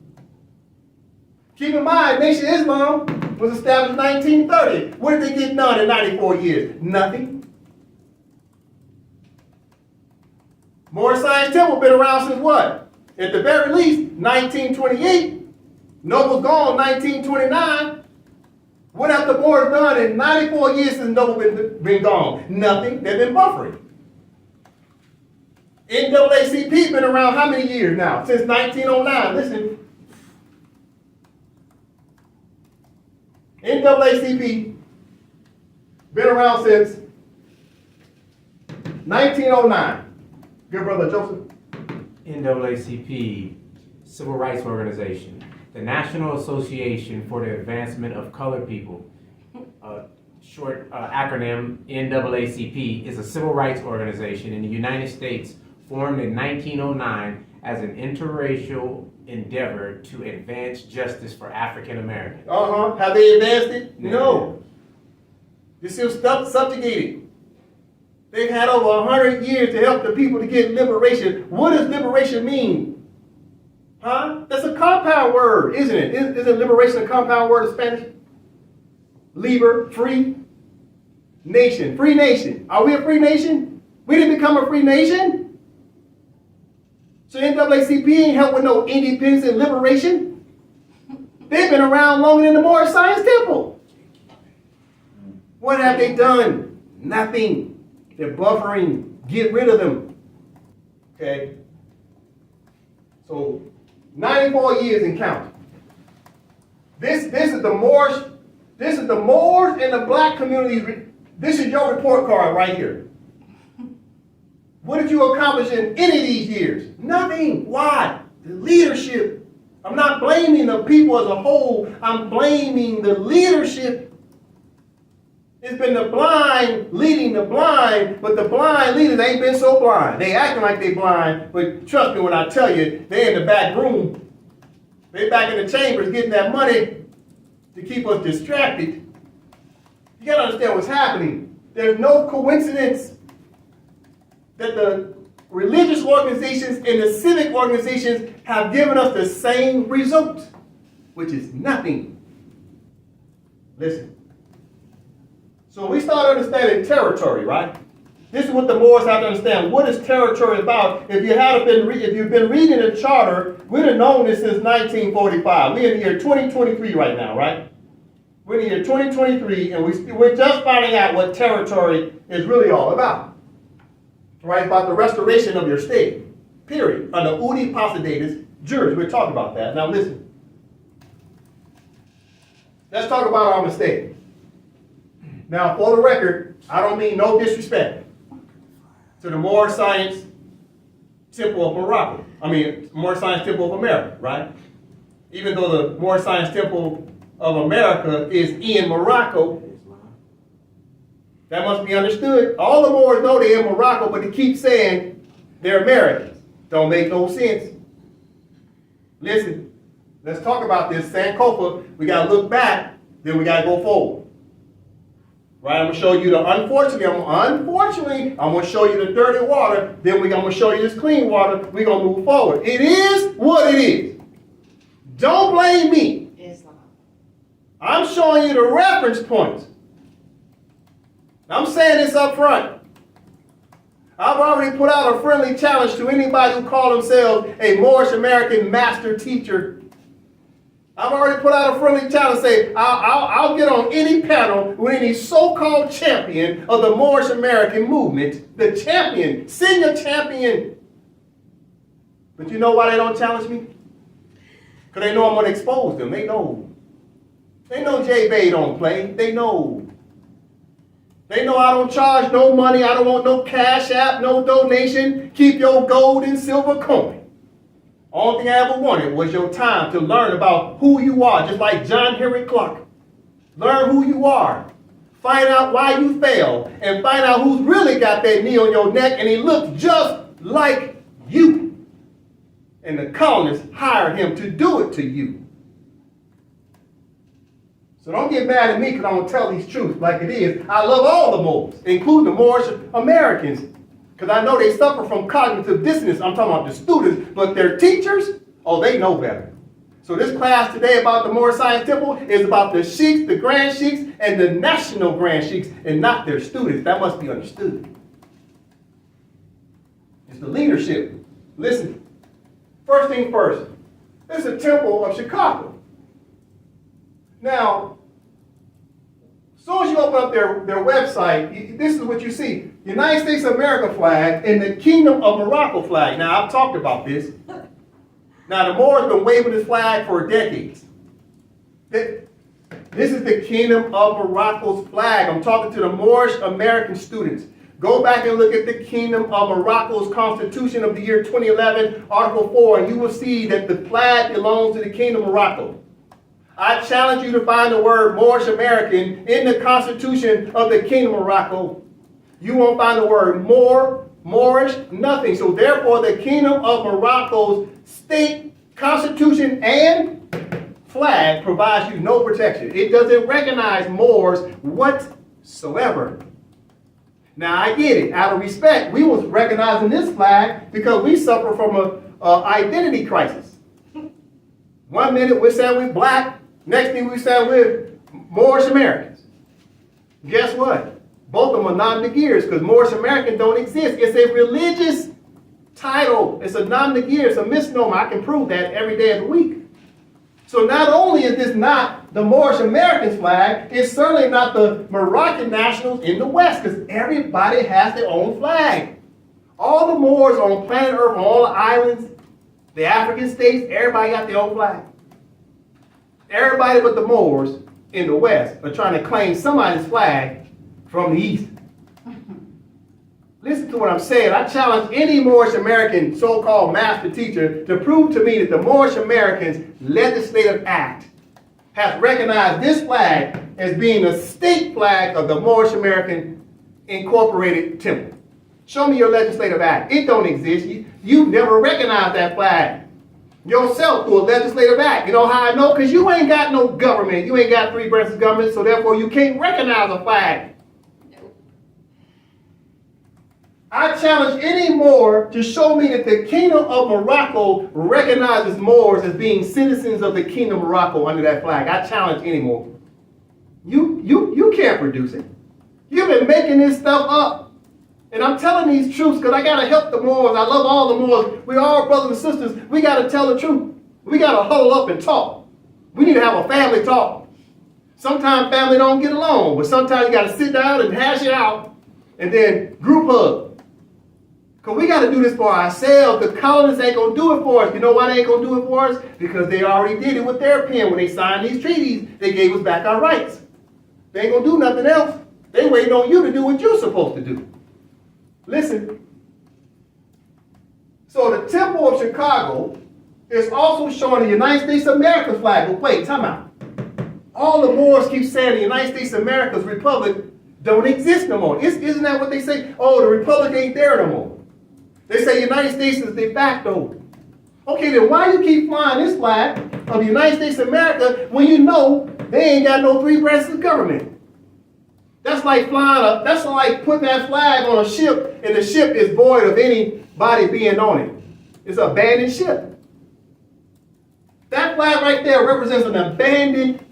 Keep in mind, Nation of Islam was established in 1930. What did they get done in 94 years? Nothing. Moorish Science Temple been around since what? At the very least, 1928. Noble's gone 1929. What have the Moors done in 94 years since Noble been gone? Nothing. They've been buffering. NAACP been around how many years now? Since 1909. Listen. NAACP been around since 1909. Good brother Joseph. NAACP, Civil Rights Organization, the National Association for the Advancement of Colored People, short acronym NAACP, is a civil rights organization in the United States formed in 1909 as an interracial endeavor to advance justice for African Americans. Have they advanced it? No. They're still subjugated. They've had over 100 years to help the people to get liberation. What does liberation mean? That's a compound word, isn't it? Isn't liberation a compound word of Spanish? Liber, free. Nation, free nation. Are we a free nation? We didn't become a free nation. So NAACP ain't help with no independence and liberation. They've been around longer than the Moorish Science Temple. What have they done? Nothing. They're buffering. Get rid of them. Okay? So, 94 years and count. This is the Moorish. This is the Moors and the black communities. This is your report card right here. What did you accomplish in any of these years? Nothing. Why? The leadership. I'm not blaming the people as a whole. I'm blaming the leadership. It's been the blind leading the blind, but the blind leaders ain't been so blind. They acting like they blind, but trust me when I tell you, they in the back room. They back in the chambers getting that money to keep us distracted. You gotta understand what's happening. There's no coincidence that the religious organizations and the civic organizations have given us the same result, which is nothing. Listen. So we start understanding territory, right? This is what the Moors have to understand. What is territory about? If you've been reading the charter, we'd have known this since 1945. We're in the year 2023 right now, right? We're in the year 2023, and we're just finding out what territory is really all about. Right? About the restoration of your state. Period. Under Udi Posidatus juris. We're talking about that. Now listen. Let's talk about our mistake. Now, for the record, I don't mean no disrespect to the Moorish Science Temple of Morocco. Moorish Science Temple of America, right? Even though the Moorish Science Temple of America is in Morocco, that must be understood. All the Moors know they're in Morocco, but they keep saying they're Americans. Don't make no sense. Listen, let's talk about this. Sankofa, we got to look back, then we got to go forward. Right, I'm going to show you unfortunately, I'm going to show you the dirty water. Then I'm going to show you this clean water. We're going to move forward. It is what it is. Don't blame me. Islam. I'm showing you the reference points. I'm saying this up front. I've already put out a friendly challenge to anybody who calls themselves a Moorish American master teacher. I've already put out a friendly challenge, say, I'll get on any panel with any so-called champion of the Moorish American movement, the champion, senior champion. But you know why they don't challenge me? Because they know I'm going to expose them. They know. They know J. Bay don't play. They know. They know I don't charge no money. I don't want no cash app, no donation. Keep your gold and silver coin. All thing I ever wanted was your time to learn about who you are, just like John Henry Clark. Learn who you are. Find out why you failed, and find out who's really got that knee on your neck, and he looks just like you. And the colonists hired him to do it to you. So don't get mad at me because I don't tell these truths like it is. I love all the Moors, including the Moorish Americans. Because I know they suffer from cognitive dissonance. I'm talking about the students, but their teachers, oh, they know better. So this class today about the Moorish Science Temple is about the sheiks, the grand sheiks, and the national grand sheiks, and not their students. That must be understood. It's the leadership. Listen, first thing first, this is the Temple of Chicago. Now, as soon as you open up their website, this is what you see. United States of America flag and the Kingdom of Morocco flag. Now, I've talked about this. Now, the Moors have been waving this flag for decades. This is the Kingdom of Morocco's flag. I'm talking to the Moorish American students. Go back and look at the Kingdom of Morocco's Constitution of the year 2011, Article 4, and you will see that the flag belongs to the Kingdom of Morocco. I challenge you to find the word Moorish American in the Constitution of the Kingdom of Morocco. You won't find the word Moorish, nothing. So therefore, the Kingdom of Morocco's state constitution and flag provides you no protection. It doesn't recognize Moors whatsoever. Now, I get it. Out of respect, we was recognizing this flag because we suffer from an identity crisis. 1 minute we're saying we're black. Next thing we're saying we're Moorish Americans. Guess what? Both of them are nom de guerre because Moorish American don't exist. It's a religious title. It's a nom de guerre. It's a misnomer. I can prove that every day of the week. So not only is this not the Moorish Americans flag, it's certainly not the Moroccan nationals in the West because everybody has their own flag. All the Moors on planet Earth, on all the islands, the African states, everybody got their own flag. Everybody but the Moors in the West are trying to claim somebody's flag from the East. Listen to what I'm saying. I challenge any Moorish American so-called master teacher to prove to me that the Moorish Americans legislative act has recognized this flag as being a state flag of the Moorish American Incorporated Temple. Show me your legislative act. It don't exist. You've never recognized that flag yourself through a legislative act. You know how I know? Because you ain't got no government. You ain't got three branches of government, so therefore you can't recognize a flag. I challenge any Moor to show me that the Kingdom of Morocco recognizes Moors as being citizens of the Kingdom of Morocco under that flag. I challenge any Moor. You can't produce it. You've been making this stuff up. And I'm telling these truths because I got to help the Moors. I love all the Moors. We're all brothers and sisters. We got to tell the truth. We got to huddle up and talk. We need to have a family talk. Sometimes family don't get along, but sometimes you got to sit down and hash it out and then group hug. Because we got to do this for ourselves. The colonists ain't going to do it for us. You know why they ain't going to do it for us? Because they already did it with their pen. When they signed these treaties, they gave us back our rights. They ain't going to do nothing else. They waiting on you to do what you're supposed to do. Listen. So the Temple of Chicago is also showing the United States of America's flag. But wait, time out. All the Moors keep saying the United States of America's republic don't exist no more. Isn't that what they say? Oh, the republic ain't there no more. They say United States is de facto. Okay, then why you keep flying this flag of the United States of America when you know they ain't got no three branches of government? That's like that's like putting that flag on a ship and the ship is void of anybody being on it. It's an abandoned ship. That flag right there represents an abandoned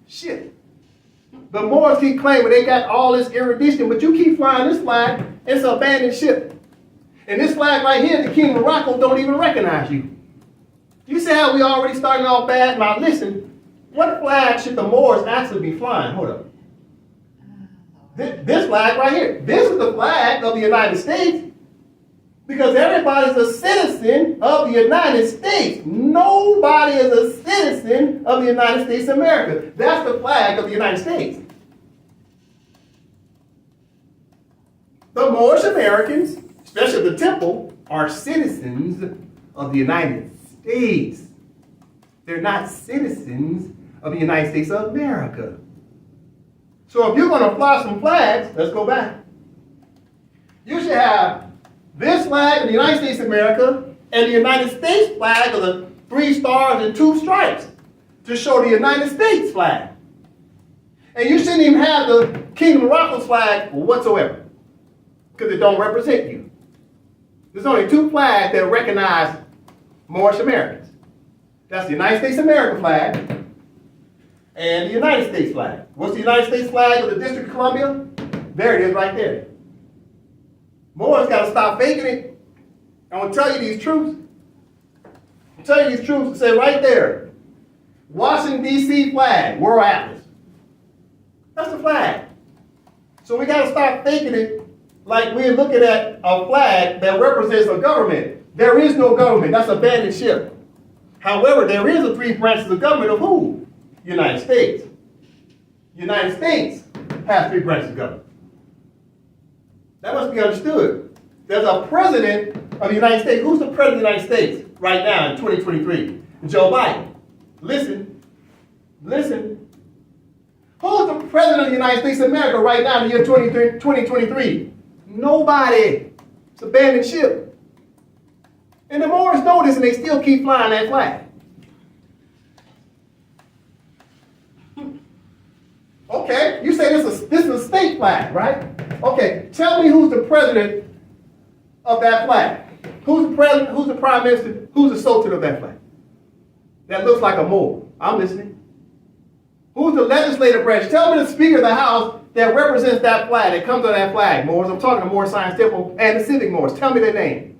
ship. The Moors keep claiming they got all this erudition, but you keep flying this flag, it's an abandoned ship. And this flag right here, the King of Morocco don't even recognize you. You see how we already starting off bad? Now listen, what flag should the Moors actually be flying? Hold up. This flag right here. This is the flag of the United States. Because everybody's a citizen of the United States. Nobody is a citizen of the United States of America. That's the flag of the United States. The Moorish Americans, especially the temple, are citizens of the United States. They're not citizens of the United States of America. So if you're going to fly some flags, let's go back. You should have this flag of the United States of America and the United States flag of the 3 stars and 2 stripes to show the United States flag. And you shouldn't even have the King of Morocco's flag whatsoever, because it don't represent you. There's only 2 flags that recognize Moorish Americans. That's the United States of America flag and the United States flag. What's the United States flag of the District of Columbia? There it is right there. Moors got to stop faking it. I'm going to tell you these truths. I'm telling you these truths. It says right there, Washington, D.C. flag, World Atlas. That's the flag. So we got to stop faking it like we're looking at a flag that represents a government. There is no government. That's abandoned ship. However, there is a 3 branches of government of who? United States. United States has 3 branches of government. That must be understood. There's a president of the United States. Who's the president of the United States right now in 2023? Joe Biden. Listen. Who's the president of the United States of America right now in the year 2023? Nobody. It's a abandoned ship. And the Moors know this and they still keep flying that flag. Okay, you say this is a state flag, right? Okay, tell me who's the president of that flag. Who's the president, who's the prime minister, who's the sultan of that flag? That looks like a Moor. I'm listening. Who's the legislative branch? Tell me the Speaker of the House that represents that flag, that comes on that flag. Moors, I'm talking to Moorish Science Temple and the Civic Moors. Tell me their name.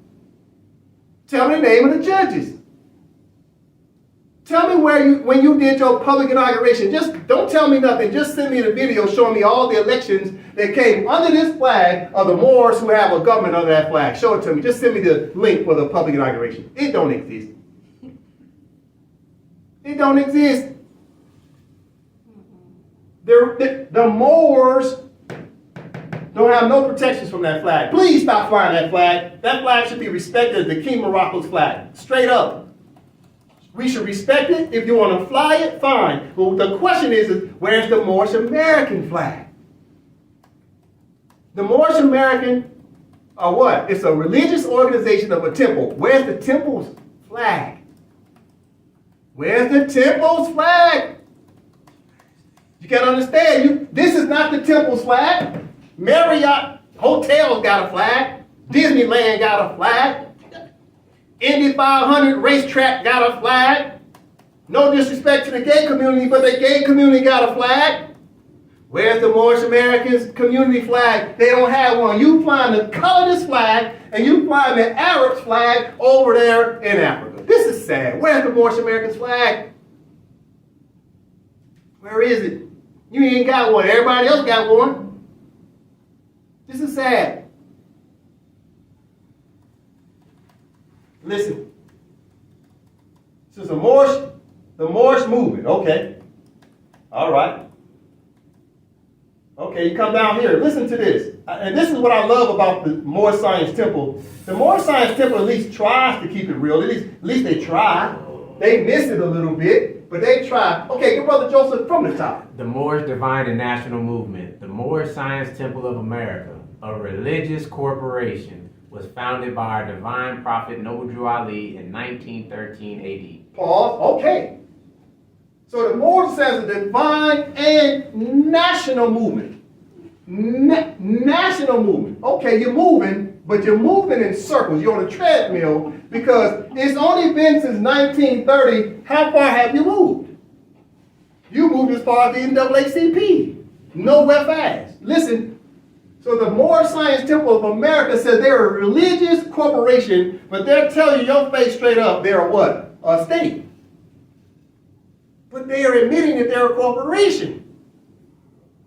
Tell me the name of the judges. Tell me when you did your public inauguration. Just don't tell me nothing. Just send me the video showing me all the elections that came under this flag of the Moors who have a government under that flag. Show it to me. Just send me the link for the public inauguration. It don't exist. It don't exist. The Moors don't have no protections from that flag. Please stop flying that flag. That flag should be respected as the King of Morocco's flag. Straight up. We should respect it. If you want to fly it, fine. But the question is where's the Moorish American flag? The Moorish American are what? It's a religious organization of a temple. Where's the temple's flag? Where's the temple's flag? You can understand. This is not the temple's flag. Marriott Hotels got a flag. Disneyland got a flag. Indy 500 racetrack got a flag. No disrespect to the gay community, but the gay community got a flag. Where's the Moorish Americans community flag? They don't have one. You flying the colorless flag and you flying the Arabs flag over there in Africa. This is sad. Where's the Moorish Americans flag? Where is it? You ain't got one. Everybody else got one. This is sad. Listen. This is the Moorish movement. Okay. All right. Okay, you come down here. Listen to this. And this is what I love about the Moorish Science Temple. The Moorish Science Temple at least tries to keep it real. At least they try. They miss it a little bit, but they try. Okay, good Brother Joseph, from the top. The Moorish Divine and National Movement, the Moorish Science Temple of America, a religious corporation, was founded by our divine prophet Noble Drew Ali in 1913 AD. Pause. Okay. So the Moors says a divine and national movement. National movement. Okay, you're moving, but you're moving in circles. You're on a treadmill because it's only been since 1930. How far have you moved? You moved as far as the NAACP. Nowhere fast. Listen, So the Moorish Science Temple of America says they're a religious corporation, but they're telling you your face straight up they're a what? A state. But they are admitting that they're a corporation.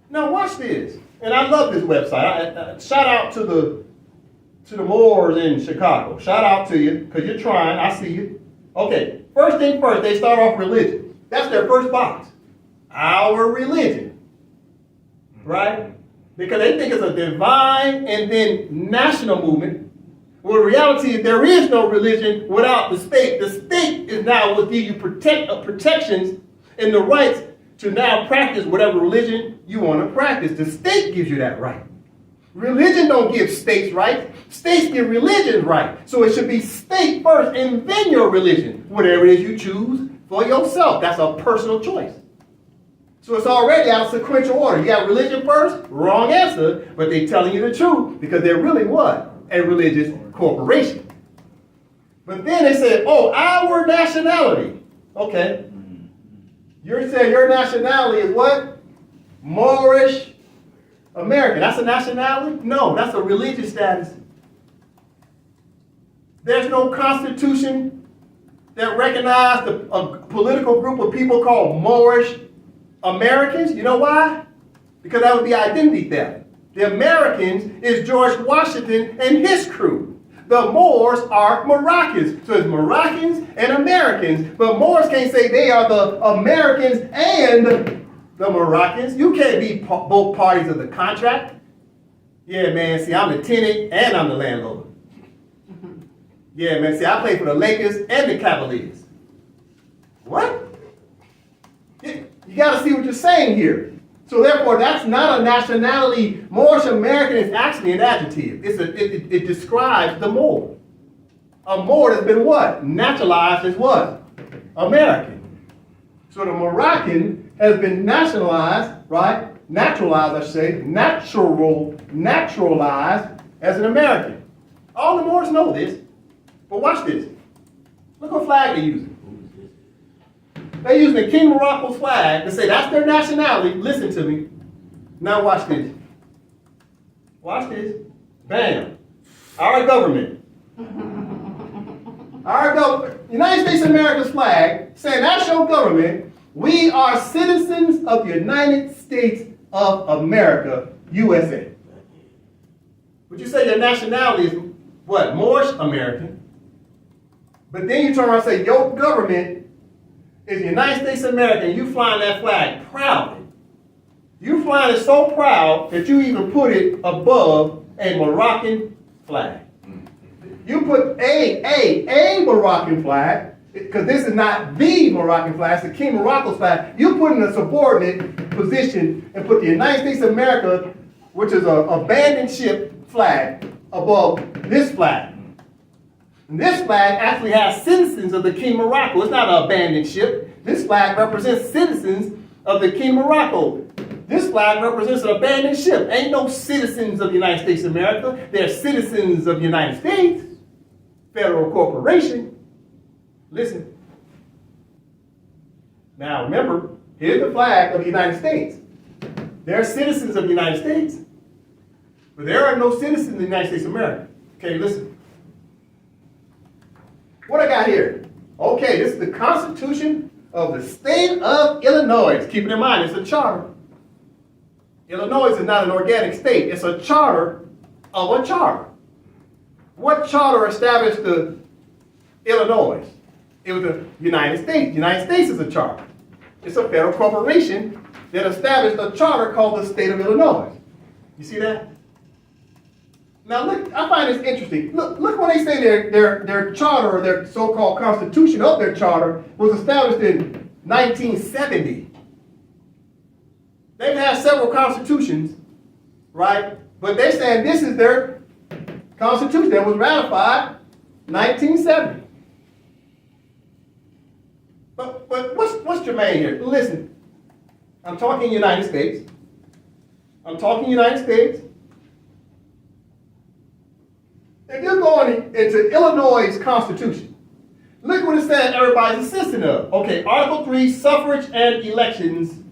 Now watch this. And I love this website. Shout out to the Moors in Chicago. Shout out to you, because you're trying. I see you. Okay, first thing first, they start off religion. That's their first box. Our religion. Right? Because they think it's a divine and then national movement. Well, the reality is there is no religion without the state. The state is now will give you protections and the rights to now practice whatever religion you want to practice. The state gives you that right. Religion don't give states rights. States give religion right. So it should be state first and then your religion. Whatever it is you choose for yourself. That's a personal choice. So it's already out of sequential order. You got religion first, wrong answer, but they're telling you the truth because they're really what? A religious corporation. But then they said, oh, our nationality. Okay. You're saying your nationality is what? Moorish American. That's a nationality? No, that's a religious status. There's no constitution that recognized a political group of people called Moorish Americans. You know why? Because that would be identity theft. The Americans is George Washington and his crew. The Moors are Moroccans. So it's Moroccans and Americans. But Moors can't say they are the Americans and the Moroccans. You can't be both parties of the contract. Yeah, man, see, I'm the tenant and I'm the landlord. Yeah, man, see, I play for the Lakers and the Cavaliers. What? You got to see what you're saying here. So therefore, that's not a nationality. Moorish American is actually an adjective. It describes the Moor. A Moor has been what? Naturalized as what? American. So the Moroccan has been nationalized, right? Naturalized, I should say. Naturalized as an American. All the Moors know this. But watch this. Look what flag they're using. They're using the King Morocco's flag to say that's their nationality. Listen to me. Now watch this. Watch this. Bam. Our government. Our government. United States of America's flag saying that's your government. We are citizens of the United States of America, USA. Would you say your nationality is what? Moorish American. But then you turn around and say your government is the United States of America, and you flying that flag proudly. You flying it so proud that you even put it above a Moroccan flag. You put a Moroccan flag, because this is not the Moroccan flag, it's the King Morocco's flag. You put in a subordinate position and put the United States of America, which is a abandoned ship flag, above this flag. And this flag actually has citizens of the King Morocco. It's not an abandoned ship. This flag represents citizens of the King Morocco. This flag represents an abandoned ship. Ain't no citizens of the United States of America. They're citizens of the United States. Federal corporation. Listen. Now remember, here's the flag of the United States. They're citizens of the United States. But there are no citizens of the United States of America. Okay, listen. What I got here? Okay, this is the Constitution of the State of Illinois. Keep it in mind, it's a charter. Illinois is not an organic state. It's a charter of a charter. What charter established the Illinois? It was the United States. The United States is a charter. It's a federal corporation that established a charter called the State of Illinois. You see that? Now look, I find this interesting. Look when they say their charter, or their so-called constitution of their charter, was established in 1970. They've had several constitutions, right? But they're saying this is their constitution that was ratified 1970. But what's germane here? Listen, I'm talking United States. I'm talking United States. If you're going into Illinois' Constitution, look what it said everybody's a citizen of. Okay, Article 3, suffrage and elections.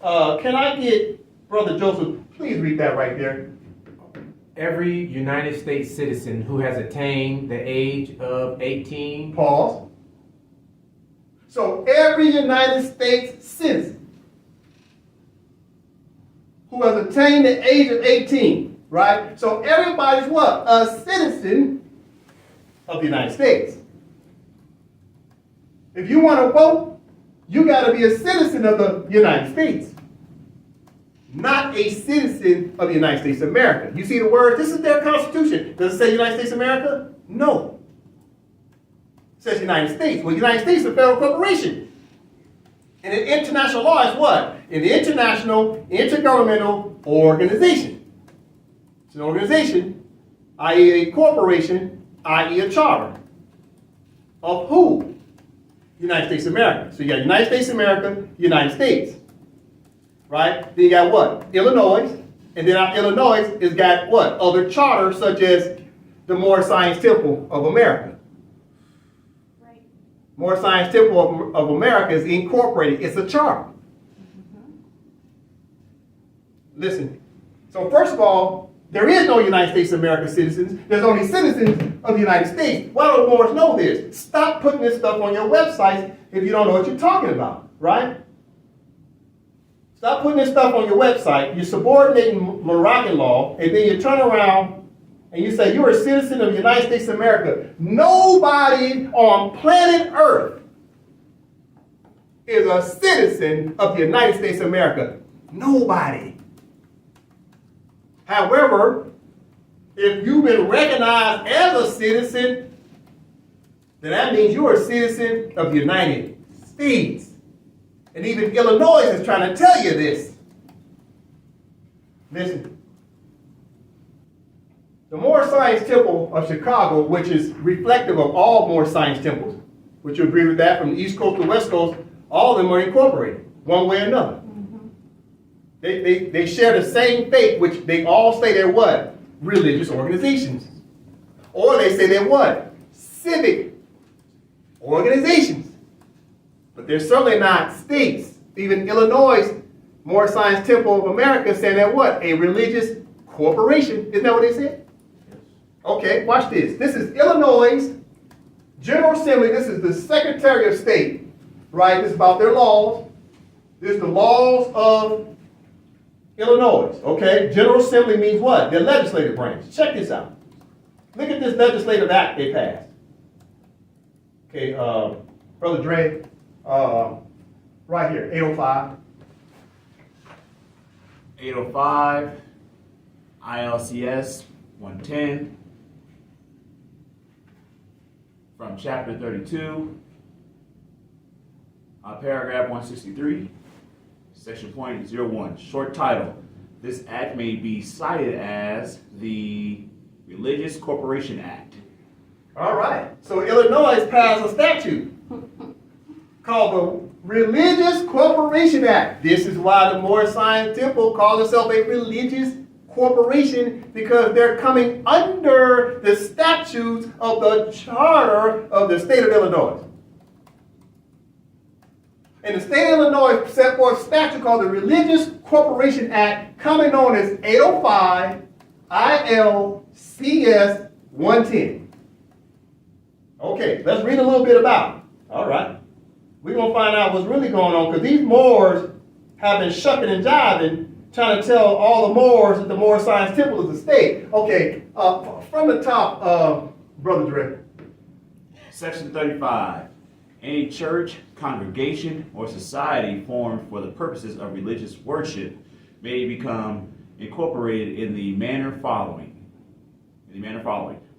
Can I get Brother Joseph, please read that right there. Every United States citizen who has attained the age of 18. Pause. So every United States citizen who has attained the age of 18, right? So everybody's what? A citizen of the United States. If you want to vote, you got to be a citizen of the United States, not a citizen of the United States of America. You see the word? This is their constitution. Does it say United States of America? No. It says United States. Well, United States is a federal corporation. And in international law is what? An international intergovernmental organization. It's an organization, i.e. a corporation, i.e. a charter. Of who? United States of America. So you got United States of America, United States. Right? Then you got what? Illinois. And then out Illinois has got what? Other charters such as the Moorish Science Temple of America. Right. Moorish Science Temple of America is incorporated. It's a charter. Listen. So first of all, there is no United States of America citizens. There's only citizens of the United States. Why don't Moors know this? Stop putting this stuff on your websites if you don't know what you're talking about, right? Stop putting this stuff on your website. You're subordinating Moroccan law, and then you turn around and you say you're a citizen of the United States of America. Nobody on planet Earth is a citizen of the United States of America. Nobody. However, if you've been recognized as a citizen, then that means you're a citizen of the United States. And even Illinois is trying to tell you this. Listen. The Moorish Science Temple of Chicago, which is reflective of all Moorish Science Temples, would you agree with that? From the East Coast to the West Coast, all of them are incorporated, one way or another. They share the same faith, which they all say they're what? Religious organizations. Or they say they're what? Civic organizations. But they're certainly not states. Even Illinois, Moorish Science Temple of America, saying they're what? A religious corporation. Isn't that what they said? Yes. Okay, watch this. This is Illinois' General Assembly. This is the Secretary of State, right? This is about their laws. This is the laws of Illinois, okay? General Assembly means what? Their legislative branch. Check this out. Look at this legislative act they passed. Okay, Brother Dre, right here, 805. 805, ILCS 110, from Chapter 32, paragraph 163. Section .01, short title. This act may be cited as the Religious Corporation Act. All right. So Illinois passed a statute called the Religious Corporation Act. This is why the Moorish Science Temple calls itself a religious corporation, because they're coming under the statutes of the charter of the state of Illinois. And the state of Illinois set forth a statute called the Religious Corporation Act, commonly known as 805 ILCS 110. Okay, let's read a little bit about it. All right. We're going to find out what's really going on, because these Moors have been shucking and jiving, trying to tell all the Moors that the Moorish Science Temple is a state. Okay, from the top, Brother Dre. Section 35. Any church, congregation, or society formed for the purposes of religious worship may become incorporated in the manner following.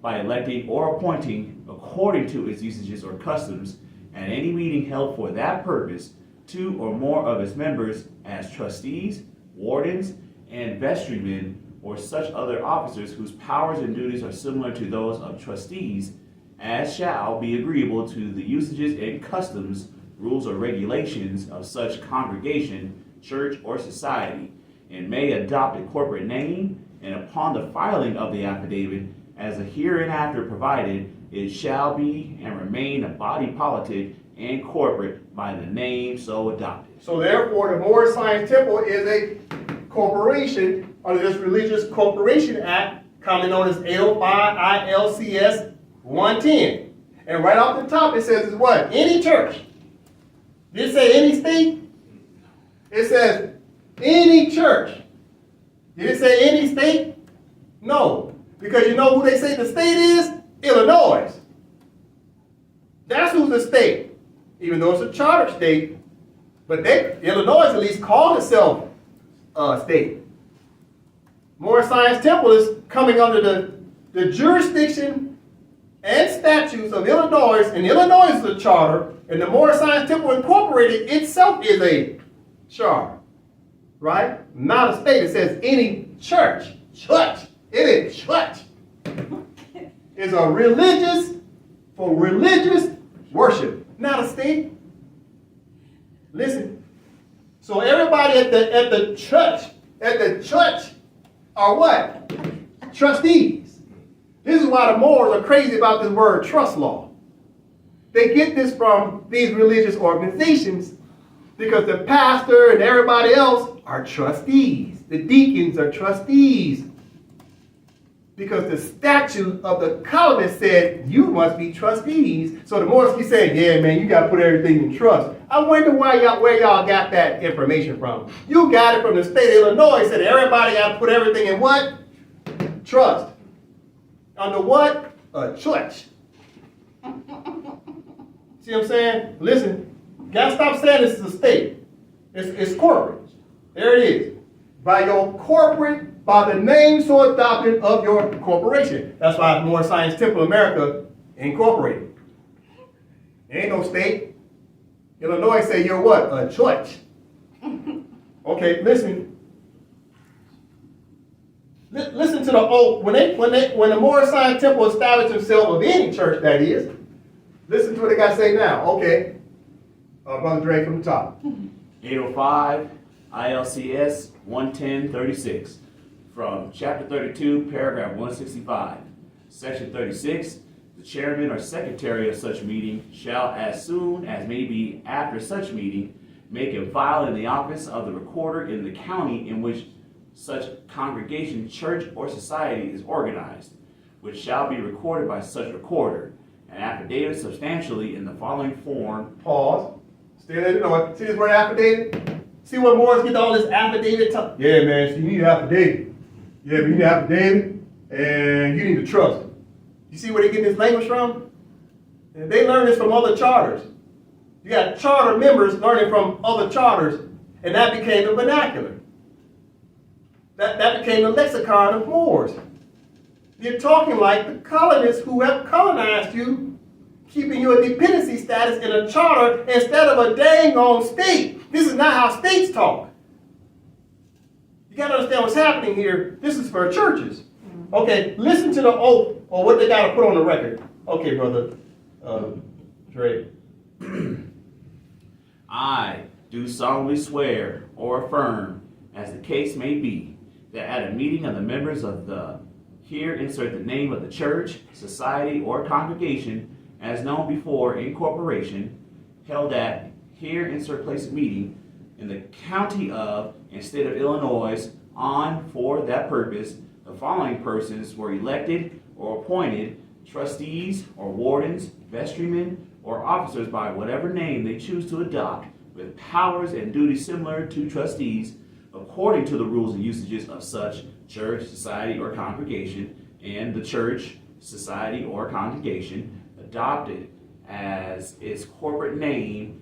By electing or appointing, according to its usages or customs, at any meeting held for that purpose, 2 or more of its members as trustees, wardens, and vestrymen, or such other officers whose powers and duties are similar to those of trustees, as shall be agreeable to the usages and customs, rules, or regulations of such congregation, church, or society, and may adopt a corporate name, and upon the filing of the affidavit, as a hereinafter provided, it shall be and remain a body politic and corporate by the name so adopted. So therefore, the Moorish Science Temple is a corporation under this Religious Corporation Act, commonly known as 805 ILCS 110. And right off the top, it says what? Any church. Did it say any state? It says any church. Did it say any state? No. Because you know who they say the state is? Illinois. That's who's the state. Even though it's a charter state, but Illinois at least calls itself a state. Moorish Science Temple is coming under the jurisdiction and statutes of Illinois, and Illinois is a charter, and the Moorish Science Temple Incorporated itself is a charter, right? Not a state. It says any church. Church. It is church. It's a religious, for religious worship, not a state. Listen. So everybody at the church are what? Trustees. This is why the Moors are crazy about this word trust law. They get this from these religious organizations because the pastor and everybody else are trustees. The deacons are trustees. Because the statute of the colonists said you must be trustees. So the Moors keep saying, yeah, man, you got to put everything in trust. I wonder where y'all got that information from. You got it from the state of Illinois. Said everybody got to put everything in what? Trust. Under what? A church. See what I'm saying? Listen, got to stop saying this is a state. It's corporate. There it is. By your corporate, by the name so adopted of your corporation. That's why it's Moorish Science Temple America Incorporated. There ain't no state. Illinois say you're what? A church. Okay, listen. Listen to the old, when the Moorish Science Temple established himself, of any church that is, listen to what they got to say now. Okay. Brother Dre from the top. 805 ILCS 11036 from chapter 32, paragraph 165. Section 36, the chairman or secretary of such meeting shall, as soon as may be after such meeting, make and file in the office of the recorder in the county in which such congregation, church, or society is organized, which shall be recorded by such recorder, an affidavit substantially in the following form. Pause. Stay there. You know, see this word affidavit? See what Moors get all this affidavit talk? Yeah, man, so you need an affidavit. Yeah, but you need an affidavit, and you need to trust. You see where they get this language from? And they learn this from other charters. You got charter members learning from other charters, and that became the vernacular. That became the lexicon of Moors. You're talking like the colonists who have colonized you, keeping you a dependency status in a charter instead of a dang on state. This is not how states talk. You got to understand what's happening here. This is for churches. Okay, listen to the oath or what they got to put on the record. Okay, brother Dre. I do solemnly swear or affirm, as the case may be, that at a meeting of the members of the, here insert the name of the church, society, or congregation as known before incorporation, held at, here insert place of meeting, in the county of and state of Illinois, on, for that purpose, the following persons were elected or appointed trustees or wardens, vestrymen, or officers by whatever name they choose to adopt, with powers and duties similar to trustees, according to the rules and usages of such church, society, or congregation, and the church, society, or congregation adopted as its corporate name,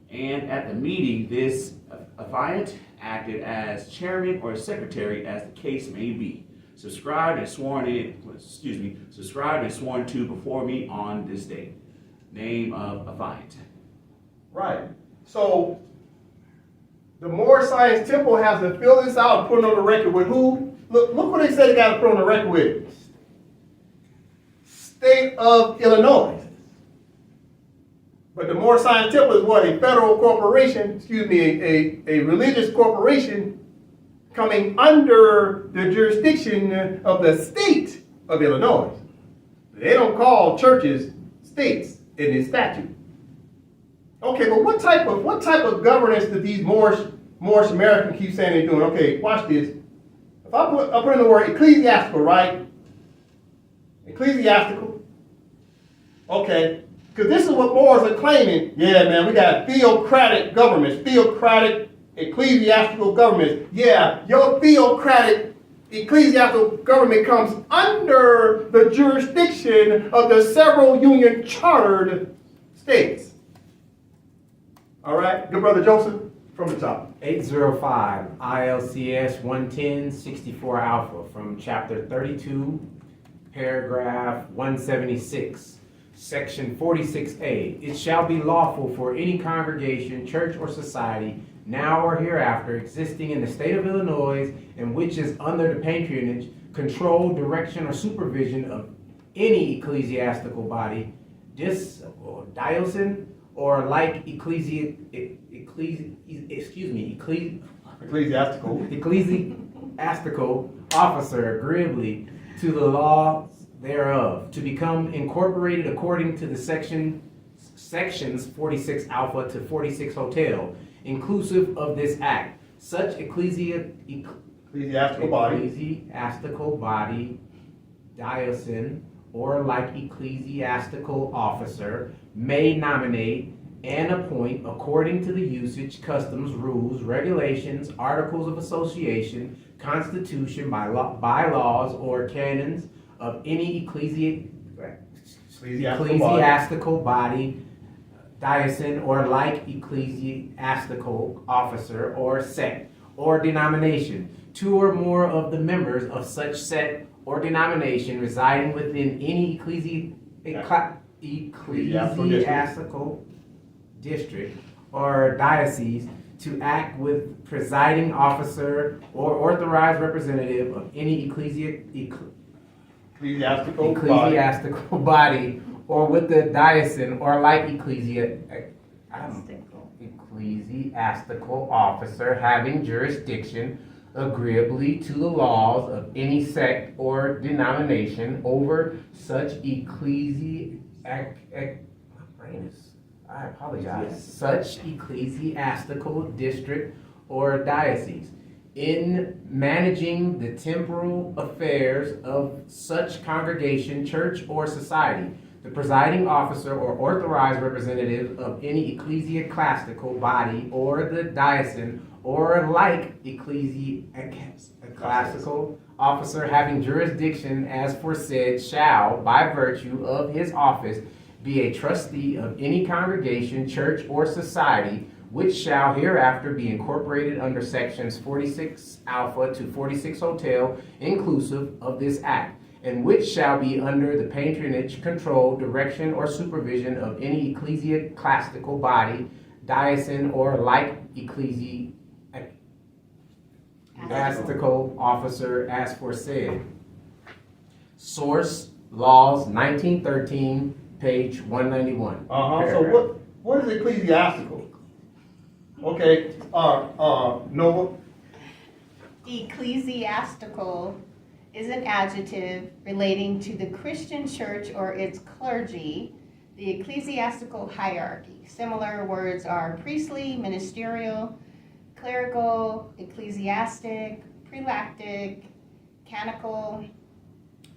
and at the meeting this affiant acted as chairman or secretary as the case may be, subscribed and sworn to before me on this day. Name of affiant. Right. So the Moorish Science Temple has to fill this out and put it on the record with who? Look what they said they got to put on the record with. State of Illinois. But the Moorish Science Temple is what? A federal corporation, a religious corporation coming under the jurisdiction of the state of Illinois. They don't call churches states in this statute. Okay, but what type of governance do these Moorish Americans keep saying they're doing? Okay, watch this. If I put in the word ecclesiastical, right? Ecclesiastical. Okay. Because this is what Moors are claiming. Yeah, man, we got theocratic governments, theocratic ecclesiastical governments. Yeah, your theocratic ecclesiastical government comes under the jurisdiction of the several union chartered states. All right, good brother Joseph, from the top. 805 ILCS 110 64 Alpha from chapter 32, paragraph 176. Section 46A, it shall be lawful for any congregation, church, or society, now or hereafter, existing in the state of Illinois, and which is under the patronage, control, direction, or supervision of any ecclesiastical body, diocese, or like ecclesiastical officer agreeably to the laws thereof, to become incorporated according to the sections 46 Alpha to 46 Hotel, inclusive of this act. Such ecclesiastical body, diocese, or like ecclesiastical officer may nominate and appoint according to the usage, customs, rules, regulations, articles of association, constitution, bylaws, or canons of any ecclesiastical body, diocese, or like ecclesiastical officer or sect or denomination. Two or more of the members of such sect or denomination residing within any ecclesiastical district or diocese to act with presiding officer or authorized representative of any ecclesiastical body, or with the diocese or like ecclesiastical officer having jurisdiction agreeably to the laws of any sect or denomination over such such ecclesiastical district or diocese, in managing the temporal affairs of such congregation, church, or society. The presiding officer or authorized representative of any ecclesiastical body or the diocese or like ecclesiastical officer having jurisdiction as foresaid shall, by virtue of his office, be a trustee of any congregation, church, or society, which shall hereafter be incorporated under sections 46 Alpha to 46 Hotel, inclusive of this act, and which shall be under the patronage, control, direction, or supervision of any ecclesiastical body, diocese, or like ecclesiastical officer as foresaid. Source, Laws, 1913, page 191. So what is ecclesiastical? Okay, Nova. Ecclesiastical is an adjective relating to the Christian church or its clergy, the ecclesiastical hierarchy. Similar words are priestly, ministerial, clerical, ecclesiastic, prelactic, canonical,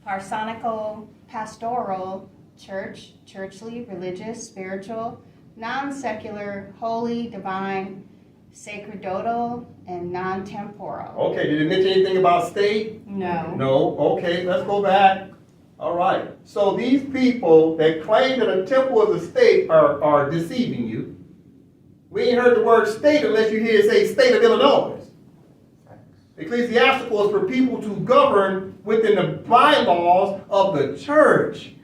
parsonical, pastoral, church, churchly, religious, spiritual, non-secular, holy, divine, sacerdotal, and non-temporal. Okay, did it mention anything about state? No. No. Okay, let's go back. All right. So these people that claim that a temple is a state are deceiving you. We ain't heard the word state unless you hear it say state of Illinois. Ecclesiastical is for people to govern within the bylaws of the church.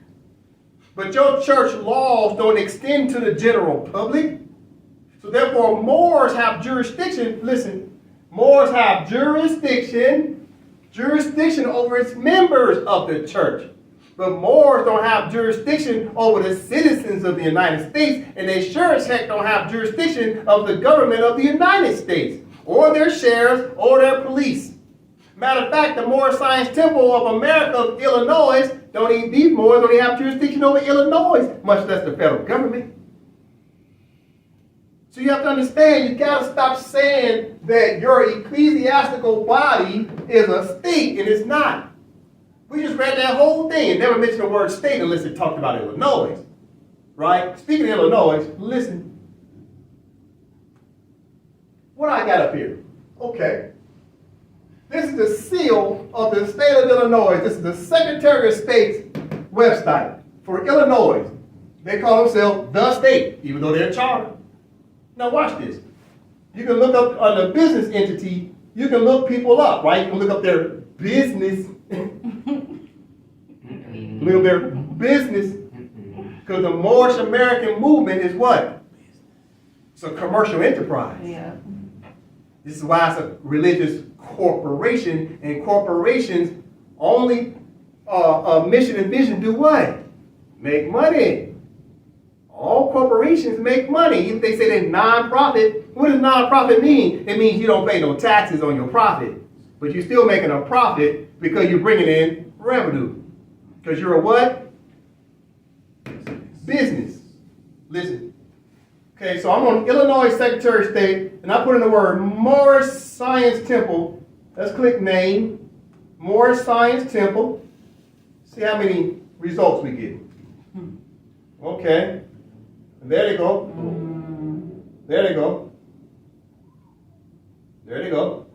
But your church laws don't extend to the general public. So therefore, Moors have jurisdiction. Listen, Moors have jurisdiction over its members of the church. But Moors don't have jurisdiction over the citizens of the United States, and they sure as heck don't have jurisdiction of the government of the United States, or their sheriffs, or their police. Matter of fact, the Moorish Science Temple of America of Illinois, these Moors don't even have jurisdiction over Illinois, much less the federal government. So you have to understand, you got to stop saying that your ecclesiastical body is a state, and it's not. We just read that whole thing and never mentioned the word state unless it talked about Illinois. Right? Speaking of Illinois, listen. What I got up here? Okay. This is the seal of the state of Illinois. This is the Secretary of State's website for Illinois. They call themselves the state, even though they're chartered. Now watch this. You can look up on the business entity, you can look people up, right? You can look up their business. Look up their business. Because the Moorish American movement is what? It's a commercial enterprise. Yeah. This is why it's a religious corporation, and corporations only mission and vision do what? Make money. All corporations make money. If they say they're non-profit, what does non-profit mean? It means you don't pay no taxes on your profit, but you're still making a profit because you're bringing in revenue. Because you're a what? Business. Listen. Okay, so I'm on Illinois Secretary of State, and I put in the word Moorish Science Temple. Let's click name. Moorish Science Temple. See how many results we get. Okay. And there they go. There they go. There they go.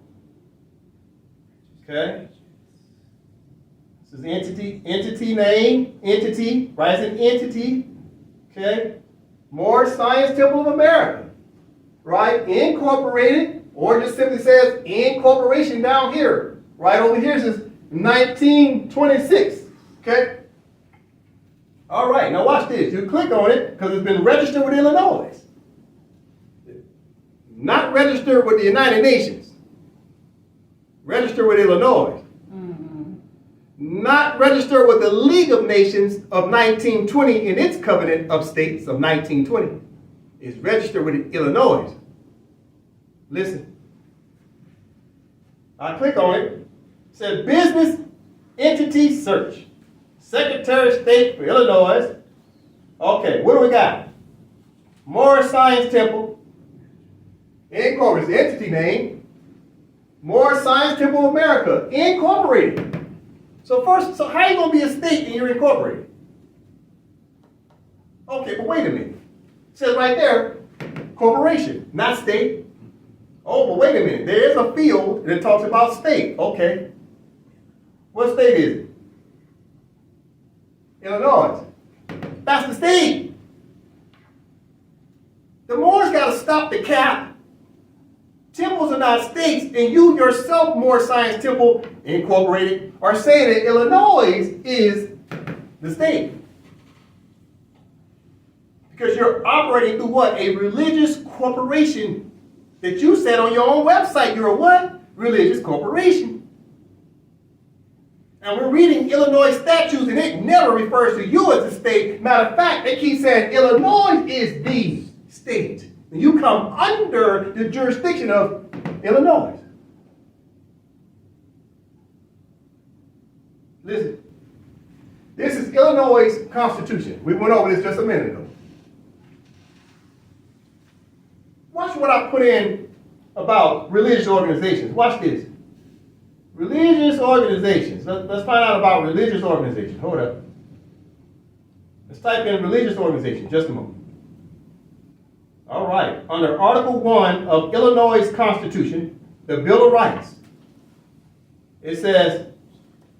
Okay. This is entity name, entity, right? It's an entity. Okay. Moorish Science Temple of America, right? Incorporated, or just simply says incorporation down here. Right over here says 1926. Okay. All right, now watch this. You click on it because it's been registered with Illinois. Not registered with the United Nations. Registered with Illinois. Not registered with the League of Nations of 1920 in its covenant of states of 1920. It's registered with Illinois. Listen. I click on it. It says business entity search. Secretary of State for Illinois. Okay, what do we got? Moorish Science Temple. Incorporated, the entity name. Moorish Science Temple of America. Incorporated. So how are you going to be a state and you're incorporated? Okay, but wait a minute. It says right there, corporation, not state. Oh, but wait a minute. There is a field that talks about state. Okay. What state is it? Illinois. That's the state. The Moors got to stop the cap. Temples are not states, and you yourself, Moorish Science Temple Incorporated, are saying that Illinois is the state. Because you're operating through what? A religious corporation that you said on your own website. You're a what? Religious corporation. And we're reading Illinois statutes, and it never refers to you as a state. Matter of fact, they keep saying Illinois is the state. And you come under the jurisdiction of Illinois. Listen, this is Illinois' Constitution. We went over this just a minute ago. Watch what I put in about religious organizations. Watch this. Religious organizations. Let's find out about religious organizations. Hold up. Let's type in religious organization. Just a moment. All right. Under Article 1 of Illinois' Constitution, the Bill of Rights, it says,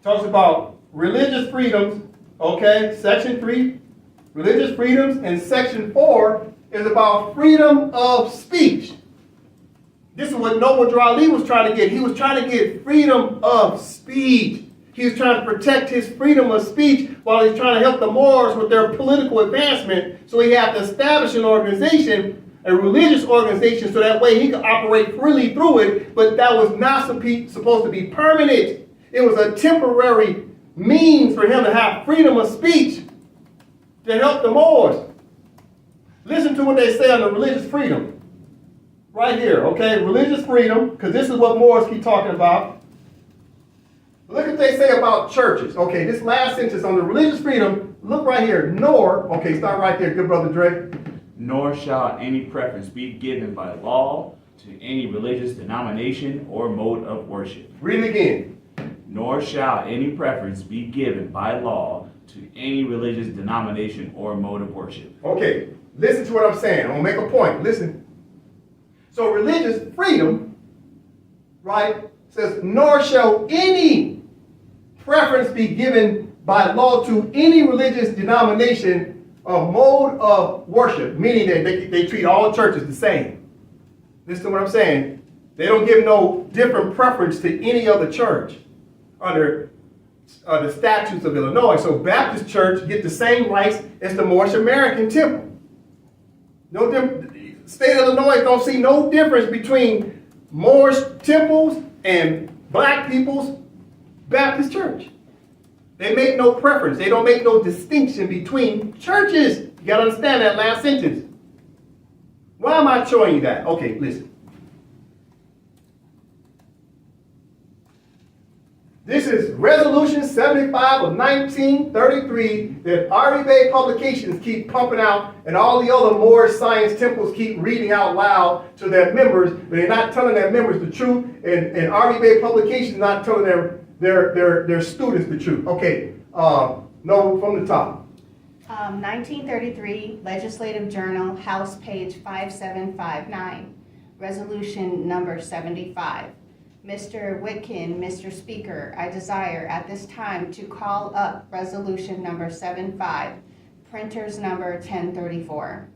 talks about religious freedoms, okay, Section 3, religious freedoms, and Section 4 is about freedom of speech. This is what Noble Drew Ali was trying to get. He was trying to get freedom of speech. He was trying to protect his freedom of speech while he's trying to help the Moors with their political advancement. So he had to establish an organization, a religious organization, so that way he could operate freely through it, but that was not supposed to be permanent. It was a temporary means for him to have freedom of speech to help the Moors. Listen to what they say on the religious freedom. Right here, okay? Religious freedom, because this is what Moors keep talking about. Look what they say about churches. Okay, this last sentence on the religious freedom, look right here. Nor, okay, start right there, good brother Dre. Nor shall any preference be given by law to any religious denomination or mode of worship. Read it again. nor shall any preference be given by law to any religious denomination or mode of worship. Okay, listen to what I'm saying. I'm gonna make a point. Listen. So religious freedom, right, says, nor shall any preference be given by law to any religious denomination or mode of worship, meaning that they treat all churches the same. Listen to what I'm saying. They don't give no different preference to any other church under the statutes of Illinois. So Baptist church get the same rights as the Moorish American temple. No different. State of Illinois don't see no difference between Moorish temples and black people's Baptist church. They make no preference. They don't make no distinction between churches. You gotta understand that last sentence. Why am I showing you that? Okay, listen. This is Resolution 75 of 1933 that RB Publications keep pumping out, and all the other Moorish science temples keep reading out loud to their members, but they're not telling their members the truth, and RB Publications not telling their students the truth. Okay, no, from the top. 1933 Legislative Journal, House page 5759, Resolution number 75. Mr. Whitkin, Mr. Speaker, I desire at this time to call up Resolution number 75, printers number 1034.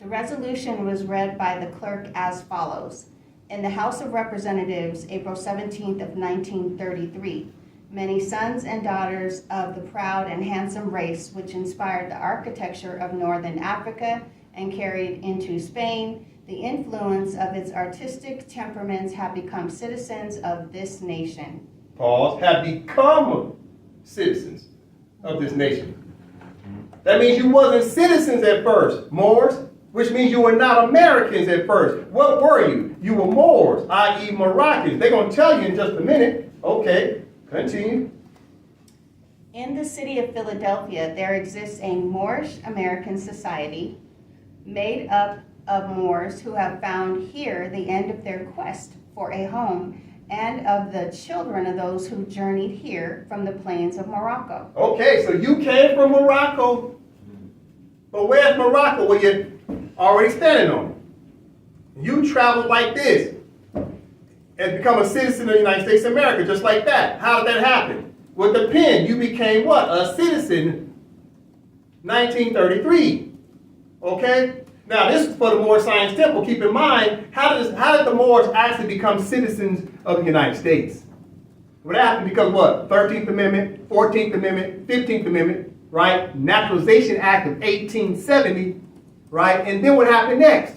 The resolution was read by the clerk as follows. In the House of Representatives, April 17th of 1933, many sons and daughters of the proud and handsome race which inspired the architecture of Northern Africa and carried into Spain the influence of its artistic temperaments, have become citizens of this nation. Pause. Have become citizens of this nation. That means you wasn't citizens at first, Moors, which means you were not Americans at first. What were you? You were Moors, i.e. Moroccans. They're going to tell you in just a minute. Okay, continue. In the city of Philadelphia, there exists a Moorish American society made up of Moors who have found here the end of their quest for a home, and of the children of those who journeyed here from the plains of Morocco. Okay, so you came from Morocco. But where's Morocco? Well, you're already standing on it. You traveled like this and become a citizen of the United States of America, just like that. How did that happen? With the pen, you became what? A citizen 1933. Okay? Now, this is for the Moorish Science Temple. Keep in mind, how did the Moors actually become citizens of the United States? What happened because what? 13th Amendment, 14th Amendment, 15th Amendment, right? Naturalization Act of 1870, right? And then what happened next?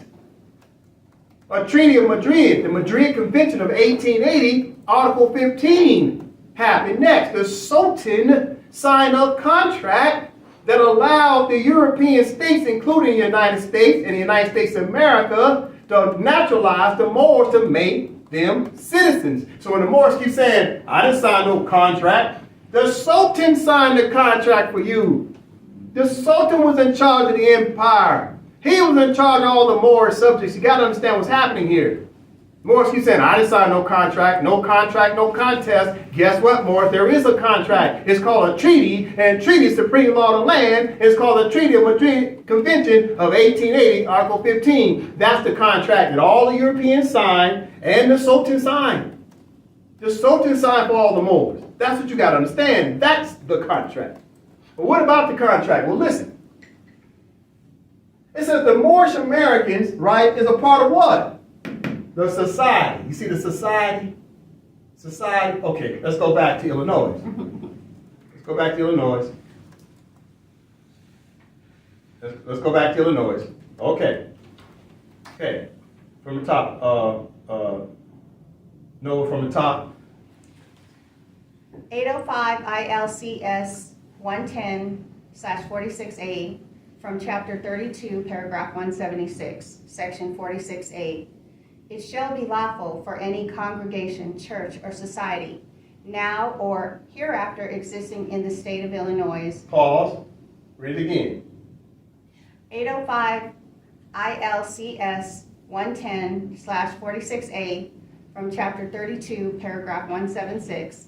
A Treaty of Madrid, the Madrid Convention of 1880, Article 15 happened next. The Sultan signed a contract that allowed the European states, including the United States and the United States of America, to naturalize the Moors, to make them citizens. So when the Moors keep saying, I didn't sign no contract, the Sultan signed the contract for you. The Sultan was in charge of the empire. He was in charge of all the Moorish subjects. You got to understand what's happening here. Moors keep saying, I didn't sign no contract, no contest. Guess what, Moors? There is a contract. It's called a treaty, and treaty is supreme law of the land. It's called the Treaty of Madrid Convention of 1880, Article 15. That's the contract that all the Europeans signed and the Sultan signed. The Sultan signed for all the Moors. That's what you got to understand. That's the contract. But what about the contract? Well, listen. It says the Moorish Americans, right, is a part of what? The society. You see the society? Society. Okay, let's go back to Illinois. Let's go back to Illinois. Let's go back to Illinois. Okay. Okay. From the top. Noah, from the top. 805 ILCS 110/46A from Chapter 32, Paragraph 176, Section 46A. It shall be lawful for any congregation, church, or society, now or hereafter existing in the state of Illinois. Pause. Read it again. 805 ILCS 110/46A from Chapter 32, Paragraph 176,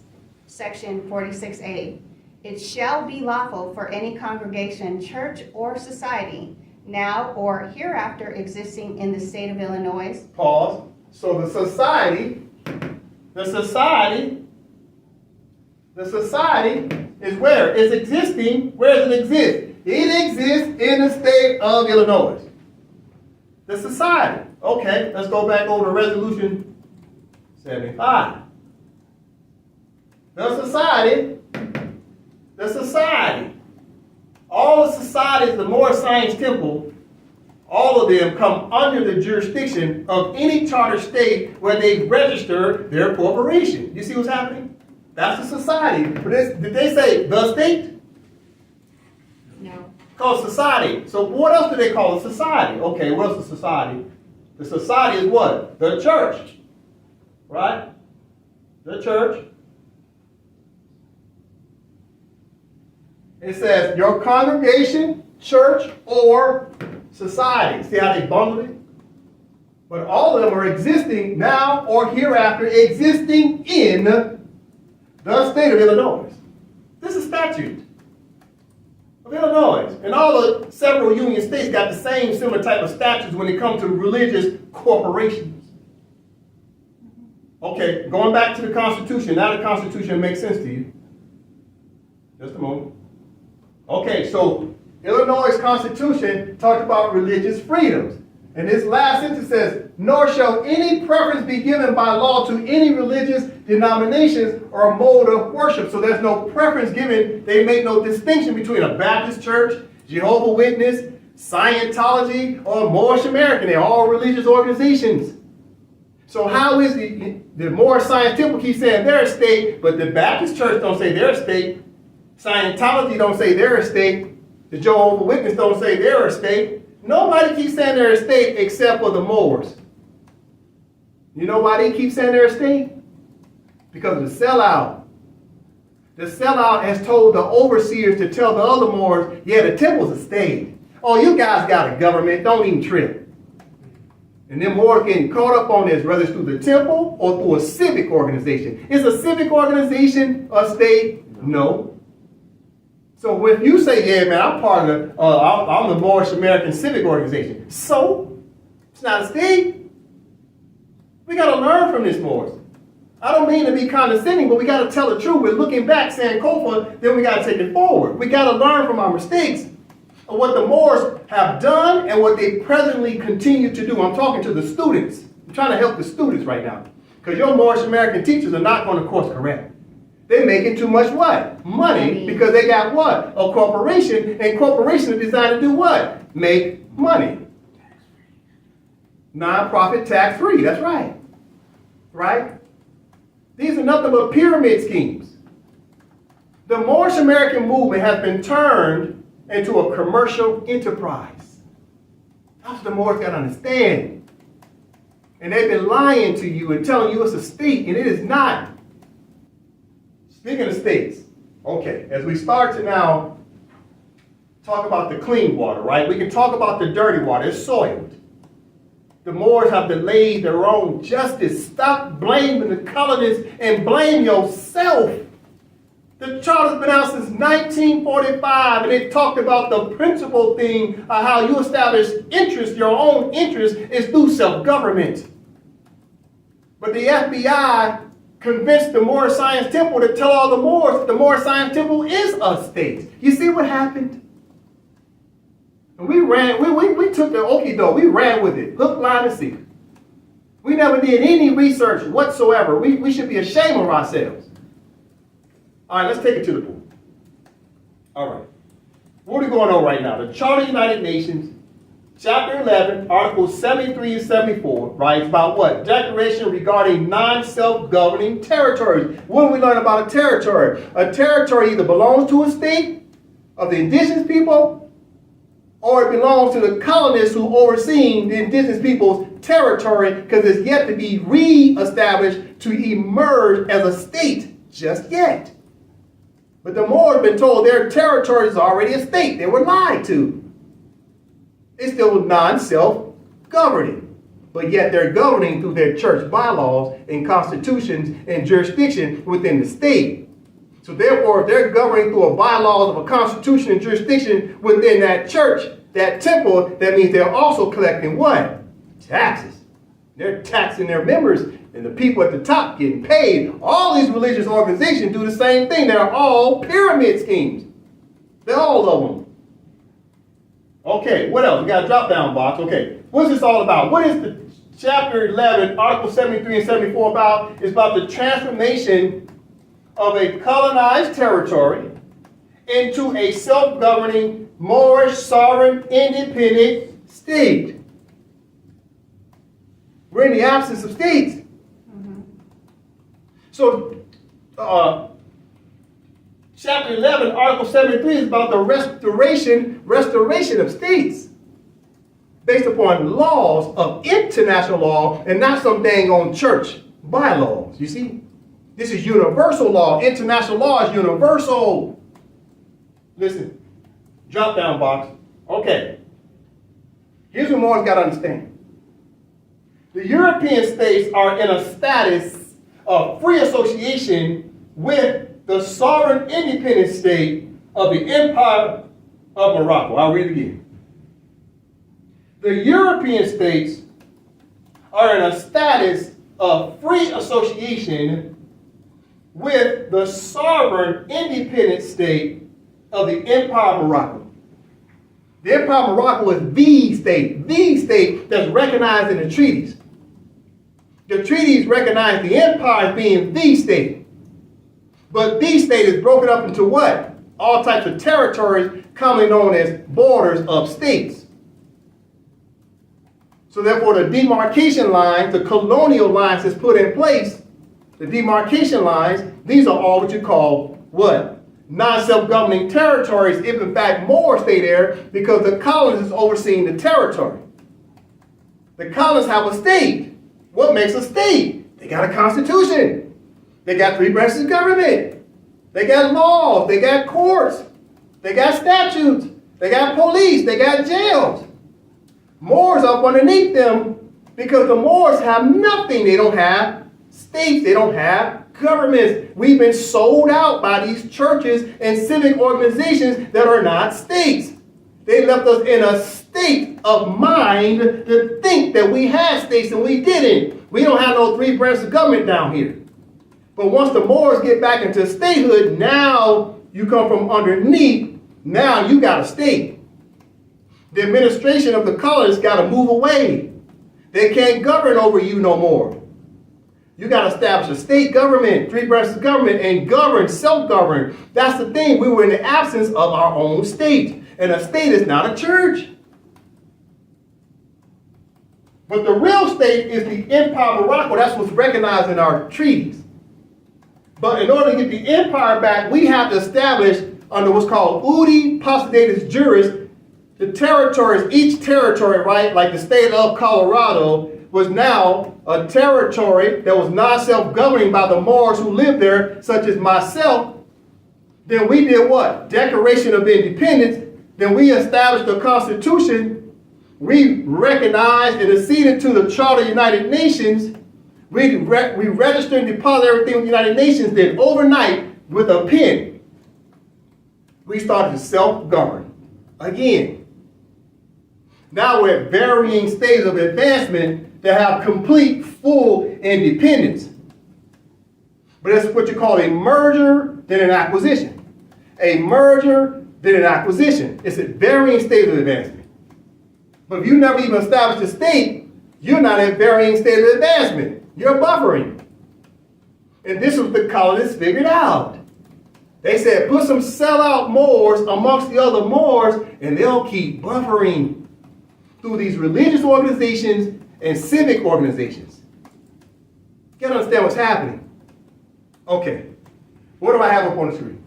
Section 46A. It shall be lawful for any congregation, church, or society, now or hereafter existing in the state of Illinois. Pause. So the society is where? It's existing. Where does it exist? It exists in the state of Illinois. The society. Okay, let's go back over to Resolution 75. The society, all the societies, the Moorish Science Temple, all of them come under the jurisdiction of any charter state where they register their corporation. You see what's happening? That's the society. But did they say the state? No. Called society. So what else do they call a society? Okay, what's a society? The society is what? The church. Right? The church. It says your congregation, church, or society. See how they bundled it? But all of them are existing now or hereafter, existing in the state of Illinois. This is statute of Illinois. And all the several union states got the same similar type of statutes when it comes to religious corporations. Okay, going back to the Constitution. Now the Constitution makes sense to you. Just a moment. Okay, so Illinois' Constitution talked about religious freedoms. And this last sentence says, nor shall any preference be given by law to any religious denominations or mode of worship. So there's no preference given. They make no distinction between a Baptist church, Jehovah's Witness, Scientology, or Moorish American. They're all religious organizations. So how is the Moorish Science Temple keeps saying they're a state, but the Baptist church don't say they're a state. Scientology don't say they're a state. The Jehovah's Witness don't say they're a state. Nobody keeps saying they're a state except for the Moors. You know why they keep saying they're a state? Because of the sellout. The sellout has told the overseers to tell the other Moors, yeah, the temple's a state. Oh, you guys got a government. Don't even trip. And then Moors getting caught up on this, whether it's through the temple or through a civic organization. Is a civic organization a state? No. So if you say, yeah, man, I'm part of I'm the Moorish American Civic Organization. So, it's not a state. We got to learn from this, Moors. I don't mean to be condescending, but we got to tell the truth. We're looking back, Sankofa, then we got to take it forward. We got to learn from our mistakes of what the Moors have done and what they presently continue to do. I'm talking to the students. I'm trying to help the students right now. Because your Moorish American teachers are not going to course correct. They're making too much what? Money, because they got what? A corporation, and corporations are designed to do what? Make money. Non-profit, tax-free, that's right. Right? These are nothing but pyramid schemes. The Moorish American movement has been turned into a commercial enterprise. That's what the Moors got to understand. And they've been lying to you and telling you it's a state, and it is not. Speaking of states, okay, as we start to now talk about the clean water, right? We can talk about the dirty water. It's soiled. The Moors have delayed their own justice. Stop blaming the colonists and blame yourself. The charter's been out since 1945, and it talked about the principal thing of how you establish interest, your own interest, is through self-government. But the FBI convinced the Moorish Science Temple to tell all the Moors that the Moorish Science Temple is a state. You see what happened? And we took the okie doke, we ran with it, hook, line, and sinker. We never did any research whatsoever. We should be ashamed of ourselves. All right, let's take it to the point. All right. What are we going on right now? The Charter of the United Nations, Chapter 11, Articles 73 and 74, writes about what? Declaration regarding non-self-governing territories. What do we learn about a territory? A territory either belongs to a state of the indigenous people, or it belongs to the colonists who overseen the indigenous people's territory because it's yet to be re-established to emerge as a state just yet. But the Moors have been told their territory is already a state. They were lied to. It's still non-self-governing. But yet they're governing through their church bylaws and constitutions and jurisdiction within the state. So therefore, if they're governing through a bylaws of a constitution and jurisdiction within that church, that temple, that means they're also collecting what? Taxes. They're taxing their members, and the people at the top getting paid. All these religious organizations do the same thing. They're all pyramid schemes. They're all of them. Okay, what else? We got a drop-down box. Okay, what's this all about? What is the chapter 11, Article 73 and 74 about? It's about the transformation of a colonized territory into a self-governing, Moorish, sovereign, independent state. We're in the absence of states. So, chapter 11, Article 73 is about the restoration of states based upon laws of international law and not some dang on church bylaws. You see? This is universal law. International law is universal. Listen, drop down box. Okay. Here's what Moors got to understand. The European states are in a status of free association with the sovereign independent state of the Empire of Morocco. I'll read it again. The European states are in a status of free association with the sovereign independent state of the Empire of Morocco. The Empire of Morocco is the state that's recognized in the treaties. The treaties recognize the empire as being the state. But the state is broken up into what? All types of territories commonly known as borders of states. So therefore the demarcation lines, the colonial lines that's put in place, the demarcation lines, these are all what you call what? Non-self-governing territories, if in fact Moors stay there, because the colonists is overseeing the territory. The colonists have a state. What makes a state? They got a constitution. They got 3 branches of government. They got laws. They got courts. They got statutes. They got police. They got jails. Moors up underneath them because the Moors have nothing. They don't have states. They don't have governments. We've been sold out by these churches and civic organizations that are not states. They left us in a state of mind to think that we had states and we didn't. We don't have no 3 branches of government down here. But once the Moors get back into statehood, now you come from underneath. Now you got a state. The administration of the colonists got to move away. They can't govern over you no more. You got to establish a state government, 3 branches of government, and govern, self-govern. That's the thing. We were in the absence of our own state. And a state is not a church. But the real state is the Empire of Morocco. That's what's recognized in our treaties. But in order to get the empire back, we have to establish under what's called Udi Postulatus Juris, the territories, each territory, right, like the state of Colorado, was now a territory that was not self-governing by the Moors who lived there, such as myself. Then we did what? Declaration of Independence. Then we established the Constitution. We recognized and acceded to the Charter of the United Nations. We registered and deposited everything with the United Nations. Then overnight, with a pen, we started to self-govern again. Now we're at varying stages of advancement to have complete, full independence. But that's what you call a merger, then an acquisition. A merger, then an acquisition. It's at varying stages of advancement. But if you never even established a state, you're not at varying stages of advancement. You're buffering. And this was the colonists figured out. They said, put some sellout Moors amongst the other Moors, and they'll keep buffering through these religious organizations and civic organizations. You gotta understand what's happening. Okay, what do I have up on the screen?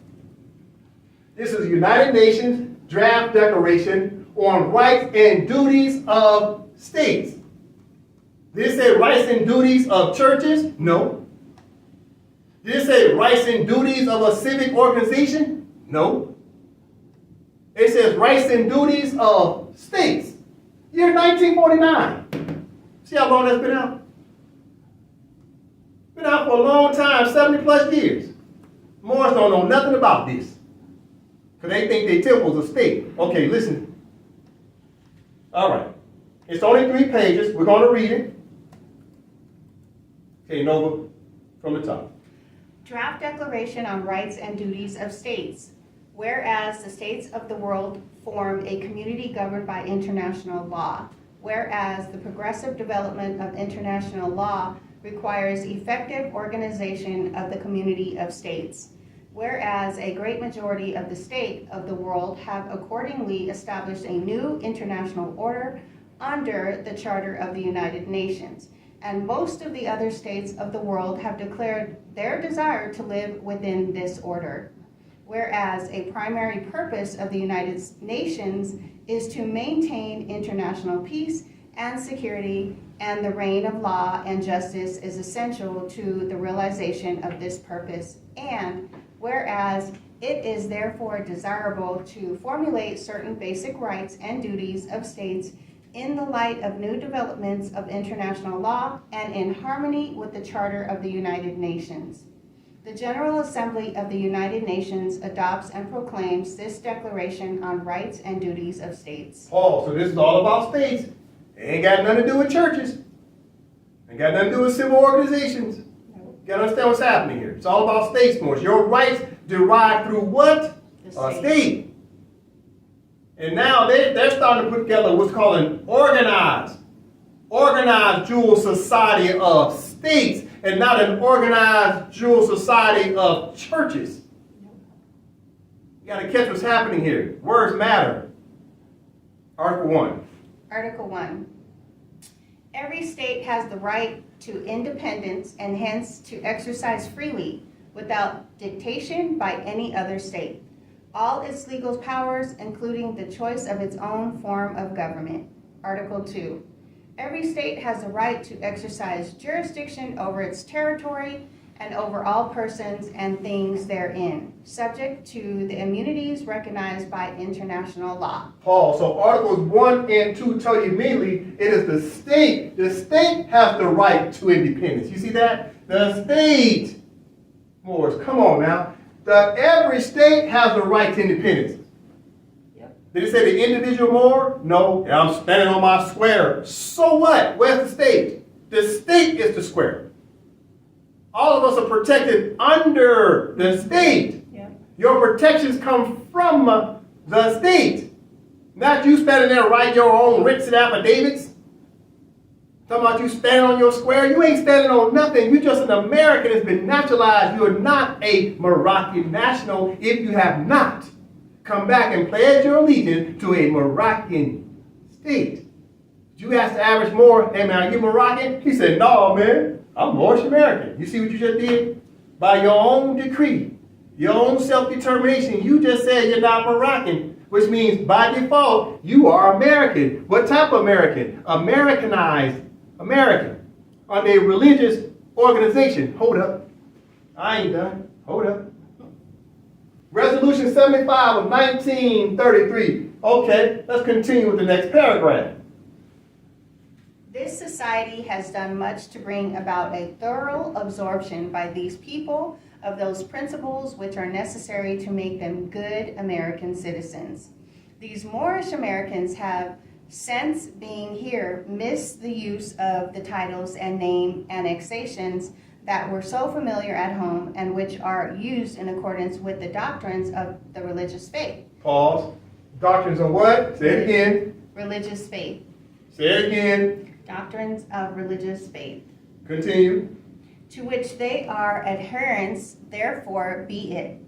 This is the United Nations Draft Declaration on Rights and Duties of States. Did it say rights and duties of churches? No. Did it say rights and duties of a civic organization? No. It says rights and duties of states. Year 1949. See how long that's been out? Been out for a long time, 70 plus years. Moors don't know nothing about this. Because they think their temple's a state. Okay, listen. All right. It's only 3 pages. We're going to read it. Okay, Nova, from the top. Draft Declaration on Rights and Duties of States. Whereas the states of the world form a community governed by international law. Whereas the progressive development of international law requires effective organization of the community of states. Whereas a great majority of the state of the world have accordingly established a new international order under the Charter of the United Nations. And most of the other states of the world have declared their desire to live within this order. Whereas a primary purpose of the United Nations is to maintain international peace and security, and the reign of law and justice is essential to the realization of this purpose. And whereas it is therefore desirable to formulate certain basic rights and duties of states in the light of new developments of international law and in harmony with the Charter of the United Nations. The General Assembly of the United Nations adopts and proclaims this Declaration on Rights and Duties of States. Paul, so this is all about states. It ain't got nothing to do with churches. Ain't got nothing to do with civil organizations. You gotta understand what's happening here. It's all about states, Moors. Your rights derive through what? A state. And now they're starting to put together what's called an organized dual society of states, and not an organized dual society of churches. You got to catch what's happening here. Words matter. Article 1. Article 1. Every state has the right to independence and hence to exercise freely without dictation by any other state all its legal powers, including the choice of its own form of government. Article 2. Every state has the right to exercise jurisdiction over its territory and over all persons and things therein, subject to the immunities recognized by international law. Paul, so Articles 1 and 2 tell you immediately it is the state. The state has the right to independence. You see that? The state. Moors, come on now. Every state has the right to independence. Yep. Did it say the individual Moor? No. I'm standing on my square. So what? Where's the state? The state is the square. All of us are protected under the state. Yep. Your protections come from the state. Not you standing there writing your own writs and affidavits. Talking about you standing on your square. You ain't standing on nothing. You're just an American that's been naturalized. You're not a Moroccan national if you have not come back and pledged your allegiance to a Moroccan state. You asked the average Moor, hey man, are you Moroccan? He said, no man, I'm Moorish American. You see what you just did? By your own decree, your own self-determination, you just said you're not Moroccan, which means by default, you are American. What type of American? Americanized American. Under a religious organization. Hold up. I ain't done. Hold up. Resolution 75 of 1933. Okay, let's continue with the next paragraph. This society has done much to bring about a thorough absorption by these people of those principles which are necessary to make them good American citizens. These Moorish Americans have, since being here, missed the use of the titles and name annexations that were so familiar at home and which are used in accordance with the doctrines of the religious faith. Pause. Doctrines of what? Say it again. Religious faith. Say it again. Doctrines of religious faith. Continue. To which they are adherents, therefore be it.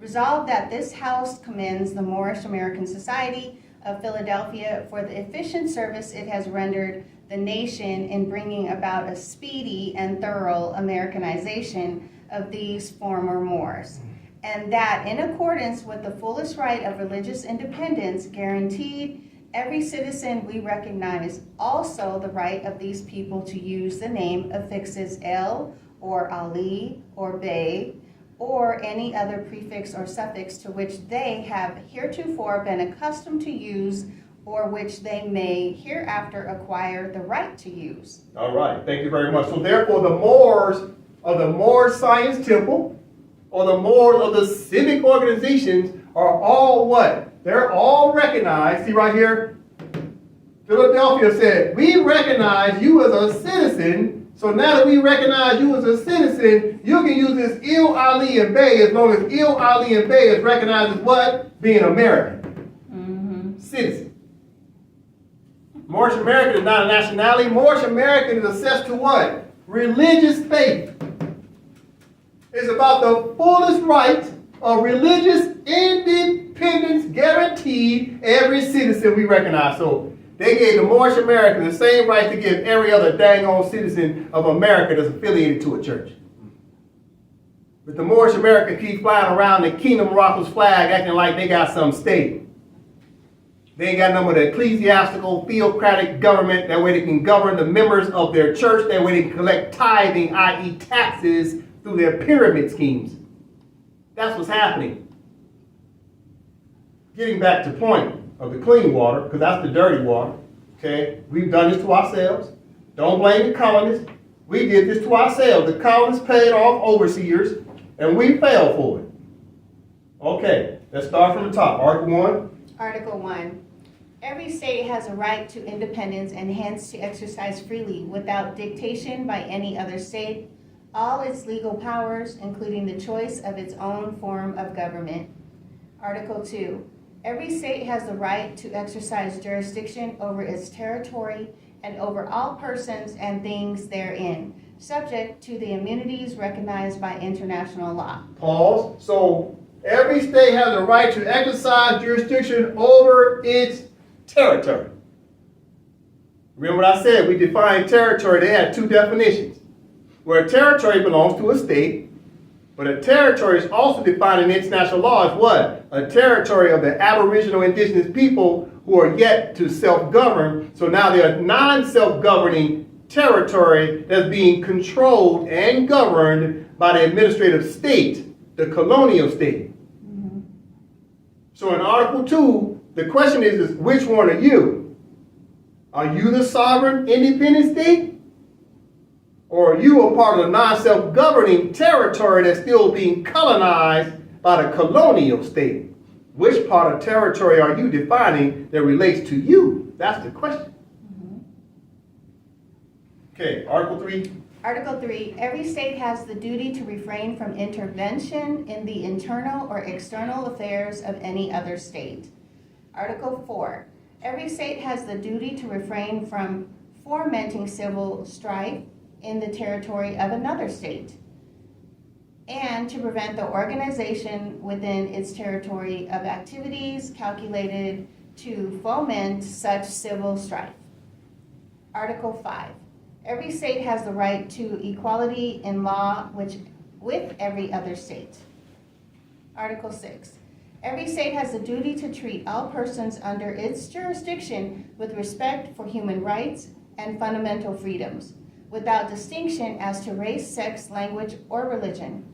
Resolved that this House commends the Moorish American Society of Philadelphia for the efficient service it has rendered the nation in bringing about a speedy and thorough Americanization of these former Moors, and that in accordance with the fullest right of religious independence guaranteed every citizen we recognize also the right of these people to use the name affixes El or Ali or Bey or any other prefix or suffix to which they have heretofore been accustomed to use or which they may hereafter acquire the right to use. All right, thank you very much. So therefore the Moors of the Moor Science Temple or the morals of the civic organizations are all what? They're all recognized. See right here? Philadelphia said, we recognize you as a citizen. So now that we recognize you as a citizen, you can use this Il Ali and Bay as long as Il Ali and Bay is recognized as what? Being American. Citizen. Moorish American is not a nationality. Moorish American is assessed to what? Religious faith. It's about the fullest right of religious independence guaranteed every citizen we recognize. So they gave the Moorish American the same right to give every other dang old citizen of America that's affiliated to a church. But the Moorish American keep flying around the Kingdom of Morocco's flag acting like they got some state. They ain't got none of the ecclesiastical, theocratic government. That way they can govern the members of their church. That way they can collect tithing, i.e. taxes, through their pyramid schemes. That's what's happening. Getting back to the point of the clean water, because that's the dirty water. Okay? We've done this to ourselves. Don't blame the colonists. We did this to ourselves. The colonists paid off overseers, and we fell for it. Okay, let's start from the top. Article 1. Article 1. Every state has a right to independence and hence to exercise freely, without dictation by any other state, all its legal powers, including the choice of its own form of government. Article 2. Every state has the right to exercise jurisdiction over its territory and over all persons and things therein, subject to the immunities recognized by international law. Pause. So every state has a right to exercise jurisdiction over its territory. Remember what I said? We defined territory. They had two definitions. Where a territory belongs to a state, but a territory is also defined in international law as what? A territory of the Aboriginal indigenous people who are yet to self-govern. So now they're a non-self-governing territory that's being controlled and governed by the administrative state, the colonial state. So in Article 2, the question is which one are you? Are you the sovereign independent state? Or are you a part of the non-self-governing territory that's still being colonized by the colonial state? Which part of territory are you defining that relates to you? That's the question. Okay, Article 3. Article 3. Every state has the duty to refrain from intervention in the internal or external affairs of any other state. Article 4. Every state has the duty to refrain from fomenting civil strife in the territory of another state, and to prevent the organization within its territory of activities calculated to foment such civil strife. Article 5. Every state has the right to equality in law with every other state. Article 6. Every state has the duty to treat all persons under its jurisdiction with respect for human rights and fundamental freedoms, without distinction as to race, sex, language, or religion.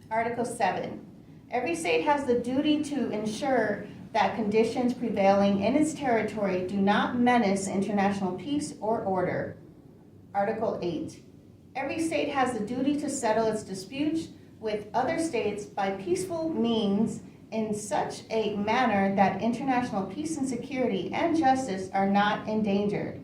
Article 7. Every state has the duty to ensure that conditions prevailing in its territory do not menace international peace or order. Article 8. Every state has the duty to settle its disputes with other states by peaceful means in such a manner that international peace and security and justice are not endangered.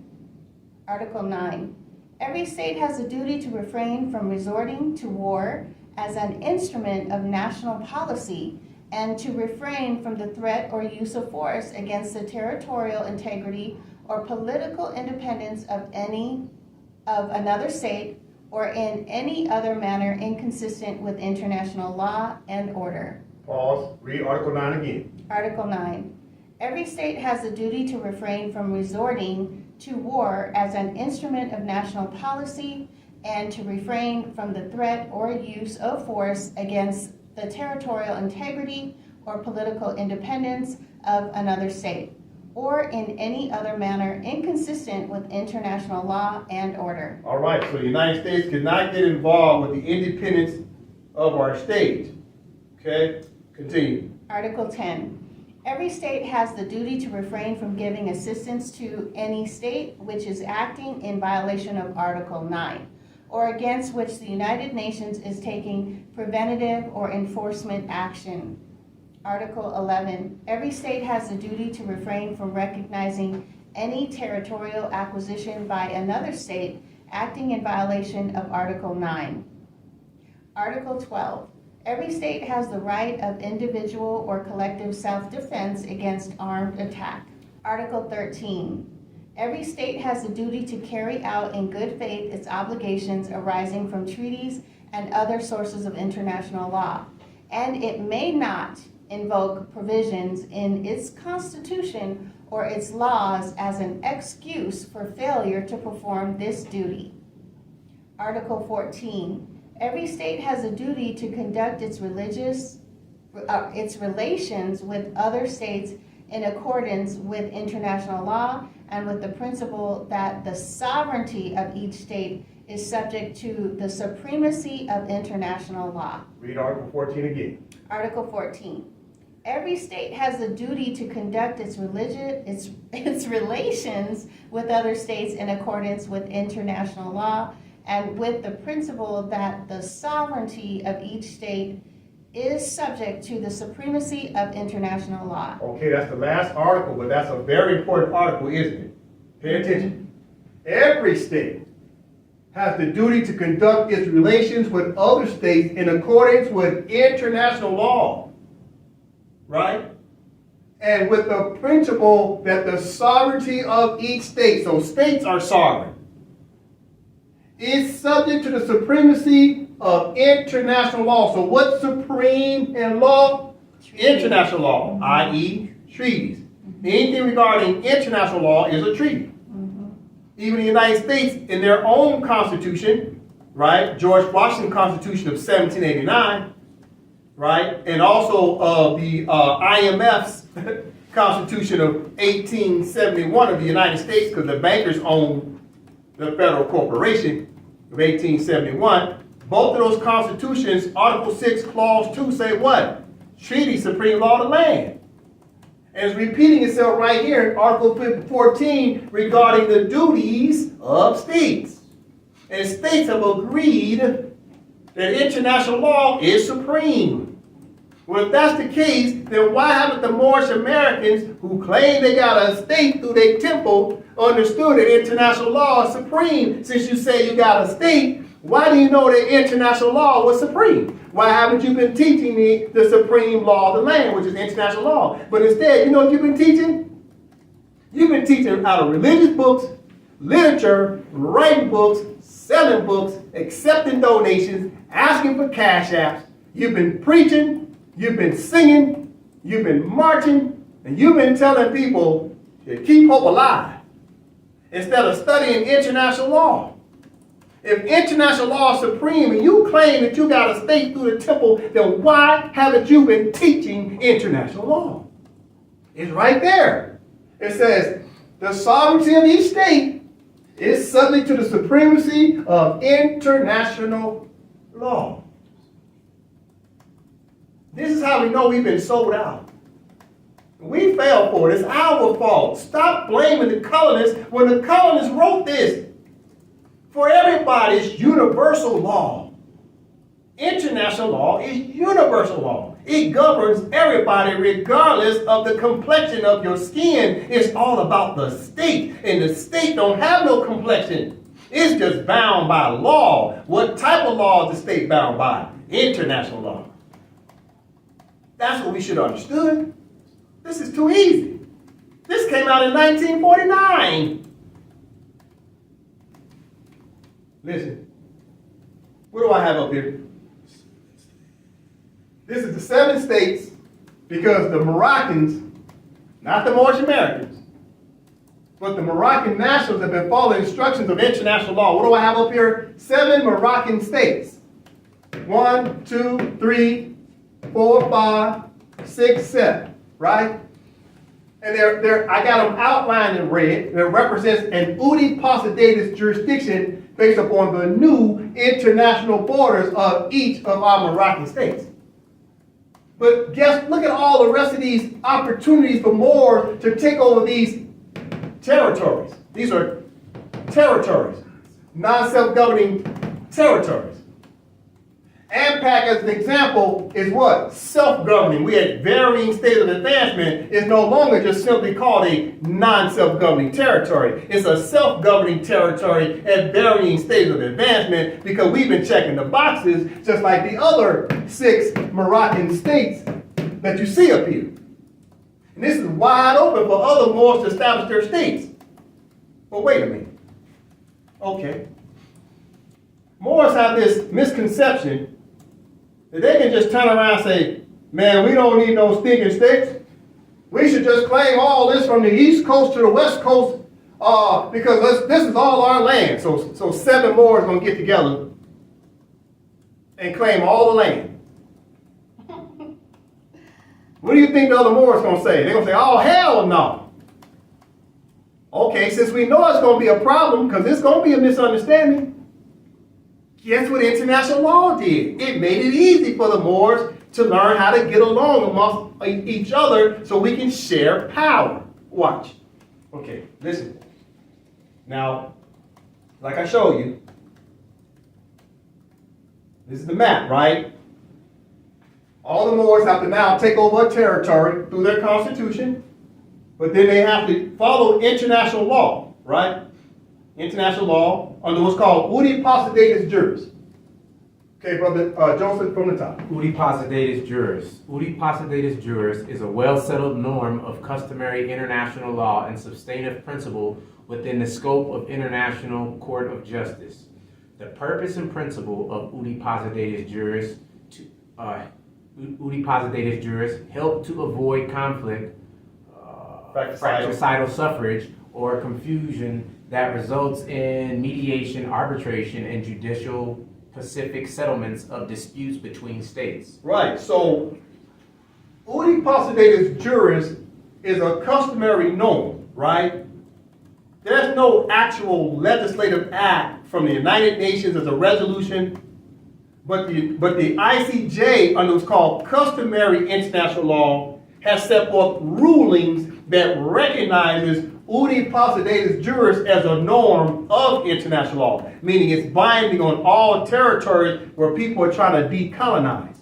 Article 9. Every state has a duty to refrain from resorting to war as an instrument of national policy and to refrain from the threat or use of force against the territorial integrity or political independence of another state or in any other manner inconsistent with international law and order. Pause. Read Article 9 again. Article 9. Every state has the duty to refrain from resorting to war as an instrument of national policy and to refrain from the threat or use of force against the territorial integrity or political independence of another state, or in any other manner inconsistent with international law and order. All right, so the United States cannot get involved with the independence of our state. Okay, continue. Article 10. Every state has the duty to refrain from giving assistance to any state which is acting in violation of Article 9, or against which the United Nations is taking preventative or enforcement action. Article 11, every state has the duty to refrain from recognizing any territorial acquisition by another state acting in violation of Article 9. Article 12, every state has the right of individual or collective self-defense against armed attack. Article 13, every state has the duty to carry out in good faith its obligations arising from treaties and other sources of international law, and it may not invoke provisions in its constitution or its laws as an excuse for failure to perform this duty. Article 14, every state has a duty to conduct its relations with other states in accordance with international law and with the principle that the sovereignty of each state is subject to the supremacy of international law. Read Article 14 again. Article 14. Every state has a duty to conduct its relations with other states in accordance with international law and with the principle that the sovereignty of each state is subject to the supremacy of international law. Okay, that's the last article, but that's a very important article, isn't it? Pay attention. Every state has the duty to conduct its relations with other states in accordance with international law, right? And with the principle that the sovereignty of each state, so states are sovereign, is subject to the supremacy of international law. So what's supreme in law? International law, i.e. treaties. Anything regarding international law is a treaty. Even the United States, in their own constitution, right? George Washington Constitution of 1789, right? And also the IMF's Constitution of 1871 of the United States, because the bankers own the Federal Corporation of 1871. Both of those constitutions, Article 6, Clause 2, say what? Treaty, supreme law of the land. And it's repeating itself right here in Article 14 regarding the duties of states. And states have agreed that international law is supreme. Well, if that's the case, then why haven't the Moorish Americans who claim they got a state through their temple understood that international law is supreme? Since you say you got a state, why do you know that international law was supreme? Why haven't you been teaching me the supreme law of the land, which is international law? But instead, you know what you've been teaching? You've been teaching out of religious books, literature, writing books, selling books, accepting donations, asking for cash apps. You've been preaching, you've been singing, you've been marching, and you've been telling people to keep hope alive instead of studying international law. If international law is supreme and you claim that you got a state through the temple, then why haven't you been teaching international law? It's right there. It says, the sovereignty of each state is subject to the supremacy of international law. This is how we know we've been sold out. We fell for it. It's our fault. Stop blaming the colonists when the colonists wrote this. For everybody, it's universal law. International law is universal law. It governs everybody regardless of the complexion of your skin. It's all about the state. And the state don't have no complexion. It's just bound by law. What type of law is the state bound by? International law. That's what we should have understood. This is too easy. This came out in 1949. Listen, what do I have up here? This is the 7 states because the Moroccans, not the Moorish Americans, but the Moroccan nationals have been following instructions of international law. What do I have up here? 7 Moroccan states. 1, 2, 3, 4, 5, 6, 7, right? And I got them outlined in red. That represents an Udi Posidatus jurisdiction based upon the new international borders of each of our Moroccan states. But look at all the rest of these opportunities for Moors to take over these territories. These are territories, non-self-governing territories. AMPAC, as an example, is what? Self-governing. We had varying states of advancement. It's no longer just simply called a non-self-governing territory. It's a self-governing territory at varying states of advancement because we've been checking the boxes just like the other 6 Moroccan states that you see up here. And this is wide open for other Moors to establish their states. But wait a minute. Okay. Moors have this misconception that they can just turn around and say, man, we don't need no stinking states. We should just claim all this from the East Coast to the West Coast because this is all our land. So 7 Moors going to get together and claim all the land. What do you think the other Moors going to say? They're going to say, oh, hell no. Okay, since we know it's going to be a problem because it's going to be a misunderstanding, guess what international law did? It made it easy for the Moors to learn how to get along amongst each other so we can share power. Watch. Okay, listen. Now, like I showed you, this is the map, right? All the Moors have to now take over a territory through their constitution, but then they have to follow international law, right? International law under what's called Uti Possidetis Juris. Okay, brother Joseph from the top. Uti Possidetis Juris. Uti Possidetis Juris is a well-settled norm of customary international law and substantive principle within the scope of International Court of Justice. The purpose and principle of Uti Possidetis Juris help to avoid conflict, fratricidal suffrage, or confusion that results in mediation, arbitration, and judicial pacific settlements of disputes between states. Right, so Uti Possidetis Juris is a customary norm, right? There's no actual legislative act from the United Nations as a resolution, but the ICJ, under what's called customary international law, has set forth rulings that recognizes Uti Possidetis Juris as a norm of international law, meaning it's binding on all territories where people are trying to decolonize.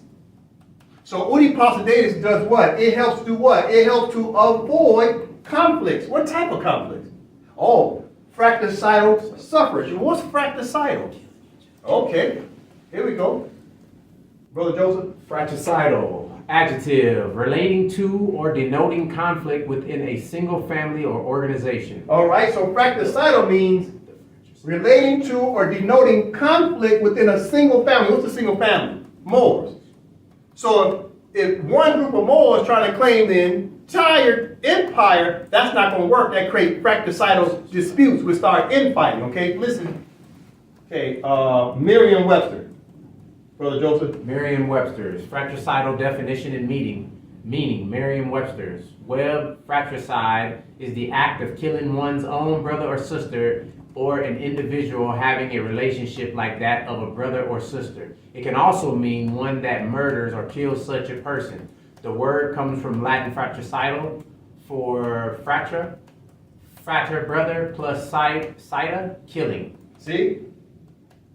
So Uti Possidetis does what? It helps do what? It helps to avoid conflicts. What type of conflicts? Oh, fratricidal suffrage. What's fratricidal? Okay, here we go. Brother Joseph. Fratricidal. Adjective, relating to or denoting conflict within a single family or organization. All right, so fratricidal means relating to or denoting conflict within a single family. What's a single family? Moors. So if one group of Moors trying to claim the entire empire, that's not going to work. That creates fratricidal disputes. We start infighting, okay? Listen. Okay, Merriam-Webster. Brother Joseph. Merriam-Webster's fratricidal definition and meaning Merriam-Webster's. Fratricide is the act of killing one's own brother or sister or an individual having a relationship like that of a brother or sister. It can also mean one that murders or kills such a person. The word comes from Latin fratricidal for frater brother plus cida, killing. See?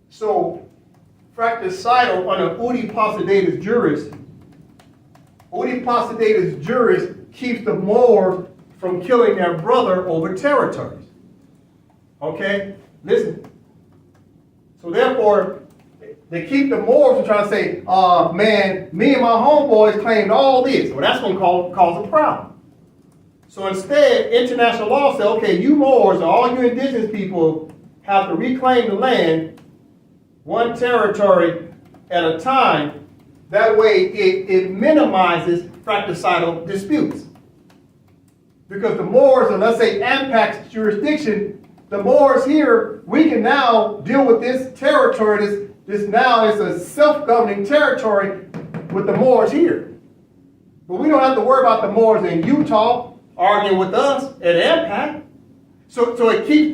So fratricidal under Uti Possidetis Juris. Uti Possidetis Juris keeps the Moors from killing their brother over territories. Okay? Listen. So therefore, they keep the Moors from trying to say, man, me and my homeboys claimed all this. Well, that's going to cause a problem. So instead, international law said, okay, you Moors, all you indigenous people have to reclaim the land one territory at a time. That way it minimizes fratricidal disputes. Because the Moors, and let's say AMPAC's jurisdiction, the Moors here, we can now deal with this territory. This now is a self-governing territory with the Moors here. But we don't have to worry about the Moors in Utah arguing with us at AMPAC. So it keeps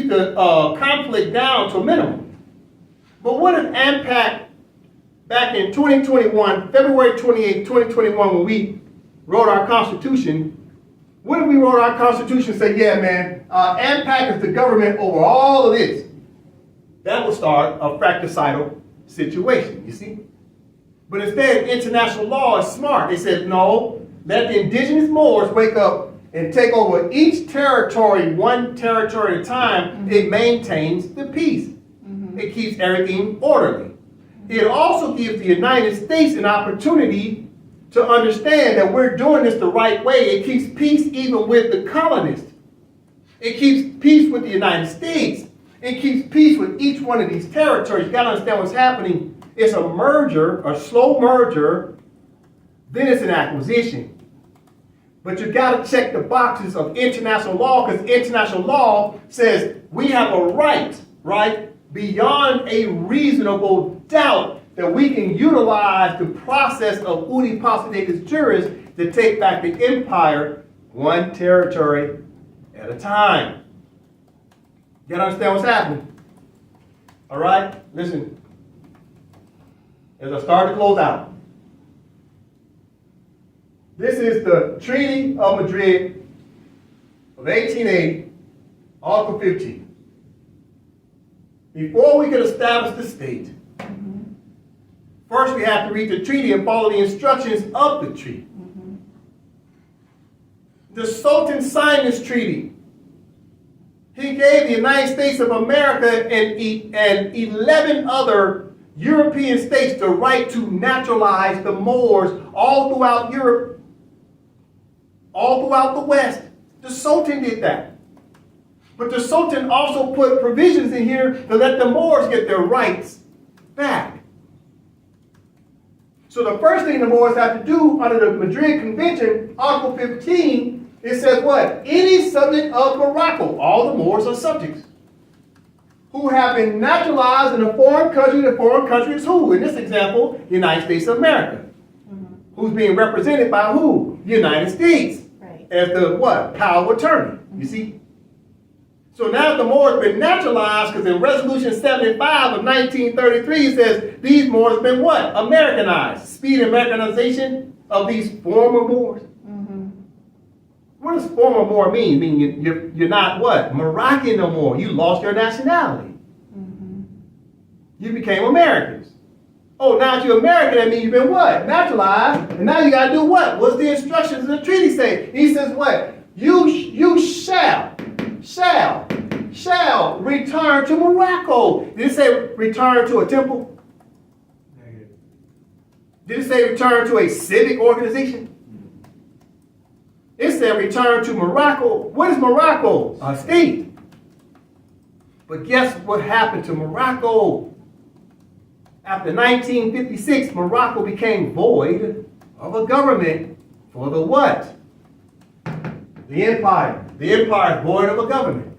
the conflict down to a minimum. But what if AMPAC back in 2021, February 28, 2021, when we wrote our Constitution, what if we wrote our Constitution and said, yeah, man, AMPAC is the government over all of this? that will start a fratricidal situation, you see? But instead, international law is smart. They said, no, let the indigenous Moors wake up and take over each territory, one territory at a time. It maintains the peace. It keeps everything orderly. It also gives the United States an opportunity to understand that we're doing this the right way. It keeps peace even with the colonists. It keeps peace with the United States. It keeps peace with each one of these territories. You got to understand what's happening. It's a merger, a slow merger, then it's an acquisition. But you got to check the boxes of international law, because international law says we have a right, beyond a reasonable doubt that we can utilize the process of uti possidetis juris to take back the empire one territory at a time. You gotta understand what's happening. All right, listen. As I start to close out, this is the Treaty of Madrid of 1880, Article 15. Before we could establish the state, first we have to read the treaty and follow the instructions of the treaty. The Sultan signed this treaty. He gave the United States of America and 11 other European states the right to naturalize the Moors all throughout Europe, all throughout the West. The Sultan did that. But the Sultan also put provisions in here to let the Moors get their rights back. So the first thing the Moors have to do under the Madrid Convention, Article 15, it says what? Any subject of Morocco, all the Moors are subjects, who have been naturalized in a foreign country. The foreign country is who? In this example, the United States of America. Who's being represented by who? The United States. Right. As the what? Power of attorney. You see? So now the Moors have been naturalized, because in Resolution 75 of 1933 it says these Moors have been what? Americanized. Speed Americanization of these former Moors. What does former Moor mean? I mean, you're not what? Moroccan no more. You lost your nationality. You became Americans. Oh, now that you're American, that means you've been what? Naturalized. And now you got to do what? What's the instructions of the treaty say? He says what? You shall return to Morocco. Did it say return to a temple? Negative. Did it say return to a civic organization? It said return to Morocco. What is Morocco? A state. But guess what happened to Morocco? After 1956, Morocco became void of a government for the what? The empire. The empire is void of a government.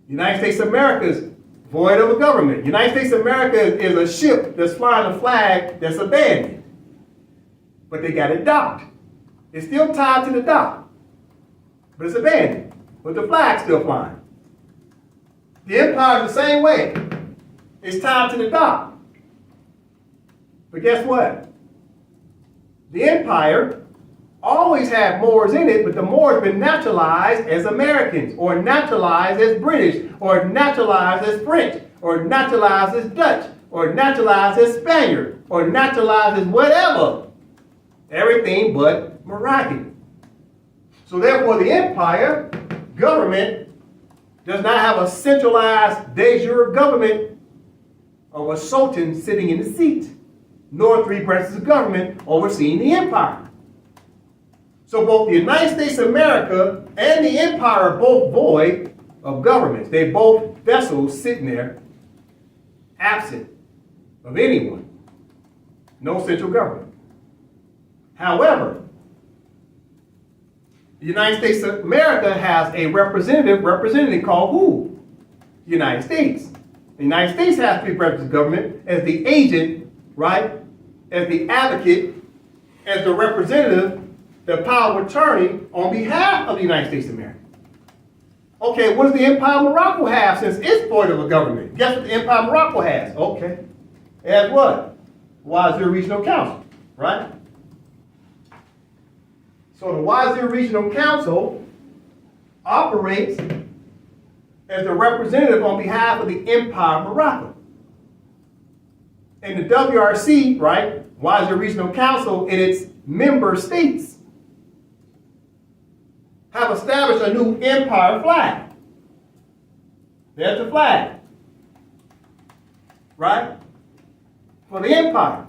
United States of America is void of a government. United States of America is a ship that's flying a flag that's abandoned. But they got it docked. It's still tied to the dock, but it's abandoned, but the flag's still flying. The empire is the same way. It's tied to the dock. But guess what? The empire always had Moors in it, but the Moors have been naturalized as Americans, or naturalized as British, or naturalized as French, or naturalized as Dutch, or naturalized as Spaniard, or naturalized as whatever. Everything but Moroccan. So therefore the empire government does not have a centralized de jure government of a sultan sitting in the seat, nor three branches of government overseeing the empire. So both the United States of America and the empire are both void of governments. They're both vessels sitting there absent of anyone. No central government. However, the United States of America has a representative called who? The United States. The United States has to be represented the government as the agent, right? As the advocate, as the representative, the power of attorney on behalf of the United States of America. Okay, what does the Empire of Morocco have since it's void of a government? Guess what the Empire of Morocco has? Okay. It has what? Wazir Regional Council, right? So the Wazir Regional Council operates as the representative on behalf of the Empire of Morocco. And the WRC, right, Wiser Regional Council and its member states have established a new empire flag. There's the flag, right, for the empire.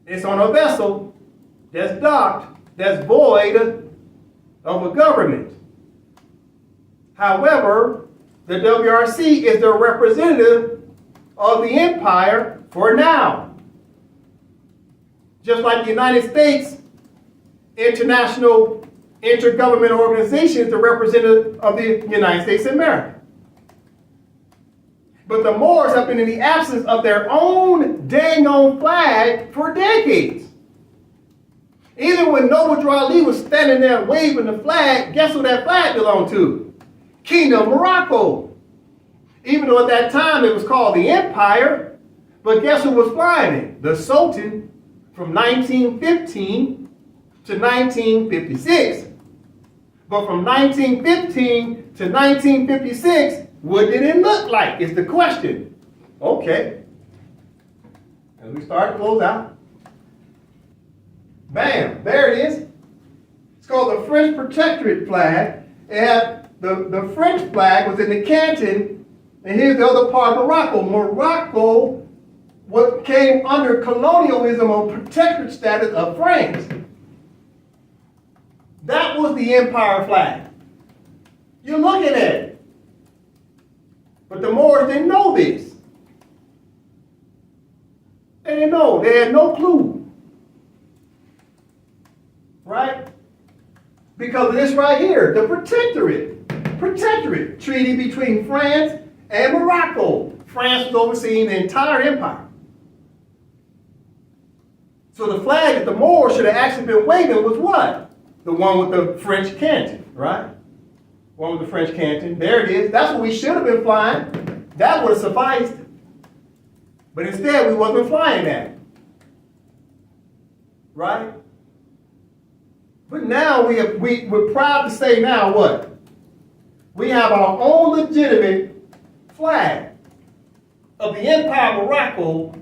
It's on a vessel that's docked, that's void of a government. However, the WRC is the representative of the empire for now. Just like the United States, international intergovernmental organization is the representative of the United States of America. But the Moors have been in the absence of their own dang on flag for decades. Even when Noble Drew Ali was standing there waving the flag, guess who that flag belonged to? Kingdom of Morocco. Even though at that time it was called the Empire, but guess who was flying it? The Sultan from 1915 to 1956. But from 1915 to 1956, what did it look like is the question. Okay. As we start to close out. Bam, there it is. It's called the French Protectorate flag. It had the French flag was in the canton, and here's the other part of Morocco. Morocco, what came under colonialism or protectorate status of France. That was the empire flag. You're looking at it. But the Moors didn't know this. They didn't know. They had no clue. Right? Because of this right here, the protectorate treaty between France and Morocco. France was overseeing the entire empire. So the flag that the Moors should have actually been waving was what? The one with the French canton, right? One with the French canton. There it is. That's what we should have been flying. That would have sufficed. But instead, we wasn't flying that. Right? But now we're proud to say now what? We have our own legitimate flag of the Empire of Morocco,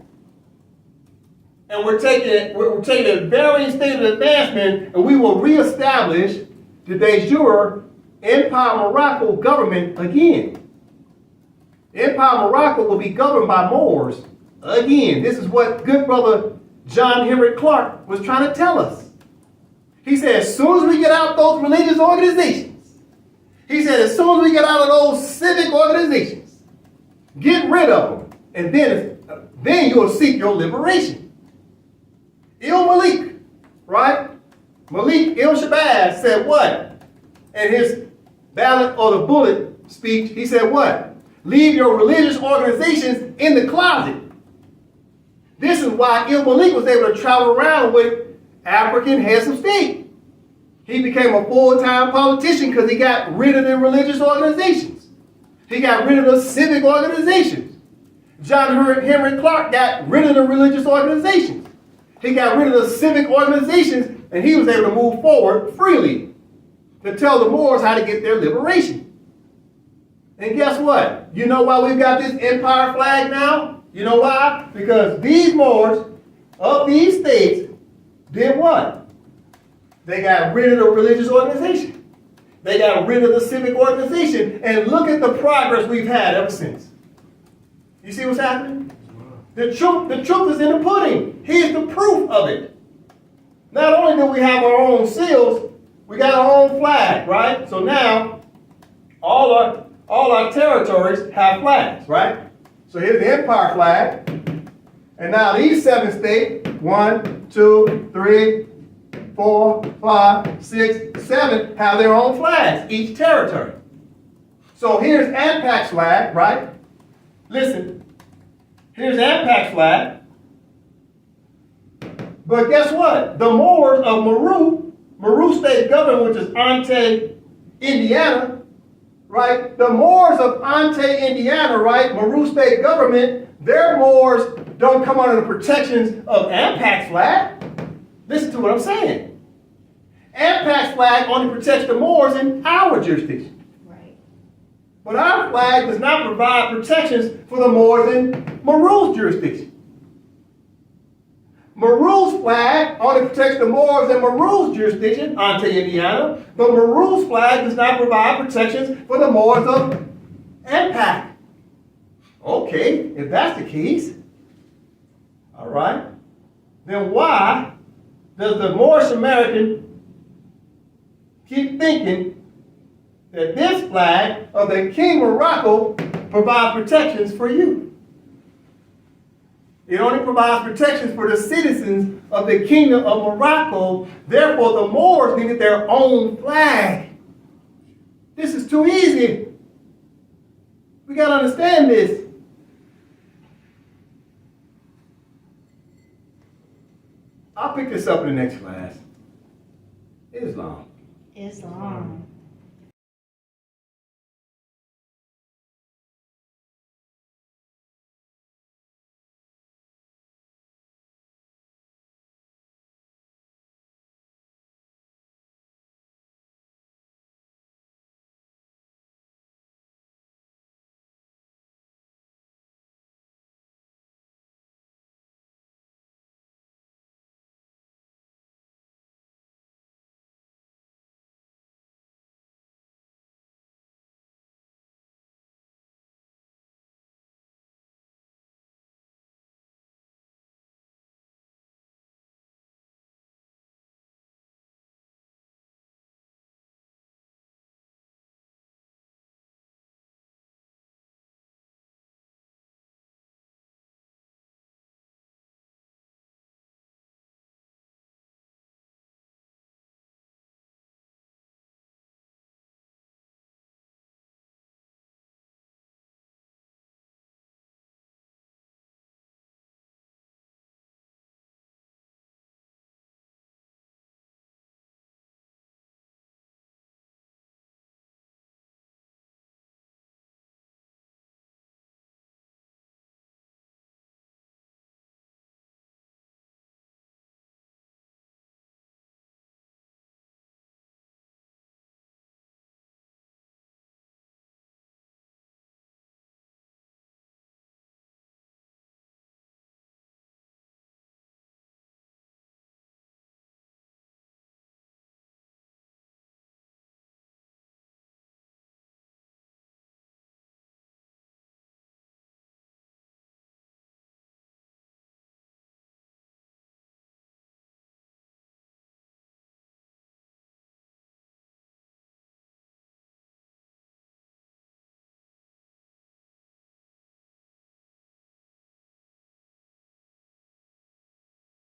and we're taking a varying state of advancement, and we will reestablish the de jure Empire of Morocco government again. Empire of Morocco will be governed by Moors again. This is what good brother John Henry Clark was trying to tell us. He said, as soon as we get out those religious organizations, he said, as soon as we get out of those civic organizations, get rid of them, and then you'll seek your liberation. Malik, right? Malik Shabazz said what? In his ballot or the bullet speech, he said what? Leave your religious organizations in the closet. This is why Malik was able to travel around with African heads of state. He became a full-time politician because he got rid of the religious organizations. He got rid of the civic organizations. John Henry Clark got rid of the religious organizations. He got rid of the civic organizations, and he was able to move forward freely to tell the Moors how to get their liberation. And guess what? You know why we've got this empire flag now? You know why? Because these Moors of these states did what? They got rid of the religious organization. They got rid of the civic organization. And look at the progress we've had ever since. You see what's happening? The truth is in the pudding. Here's the proof of it. Not only do we have our own seals, we got our own flag, right? So now, all our territories have flags, right? So here's the empire flag. And now these 7 states, 1, 2, 3, 4, 5, 6, 7, have their own flags, each territory. So here's AMPAC's flag, right? Listen, here's AMPAC's flag. But guess what? The Moors of Meru state government, which is Ante, Indiana, right? The Moors of Ante, Indiana, right? Meru state government, their Moors don't come under the protections of AMPAC's flag. Listen to what I'm saying. AMPAC's flag only protects the Moors in our jurisdiction. Right. But our flag does not provide protections for the Moors in Marul's jurisdiction. Marul's flag only protects the Moors in Marul's jurisdiction, Ante, Indiana, but Marul's flag does not provide protections for the Moors of AMPAC. Okay, if that's the case, all right, then why does the Moorish American keep thinking that this flag of the King Morocco provides protections for you? It only provides protections for the citizens of the Kingdom of Morocco. Therefore, the Moors needed their own flag. This is too easy. We got to understand this. I'll pick this up in the next class. Islam. Islam.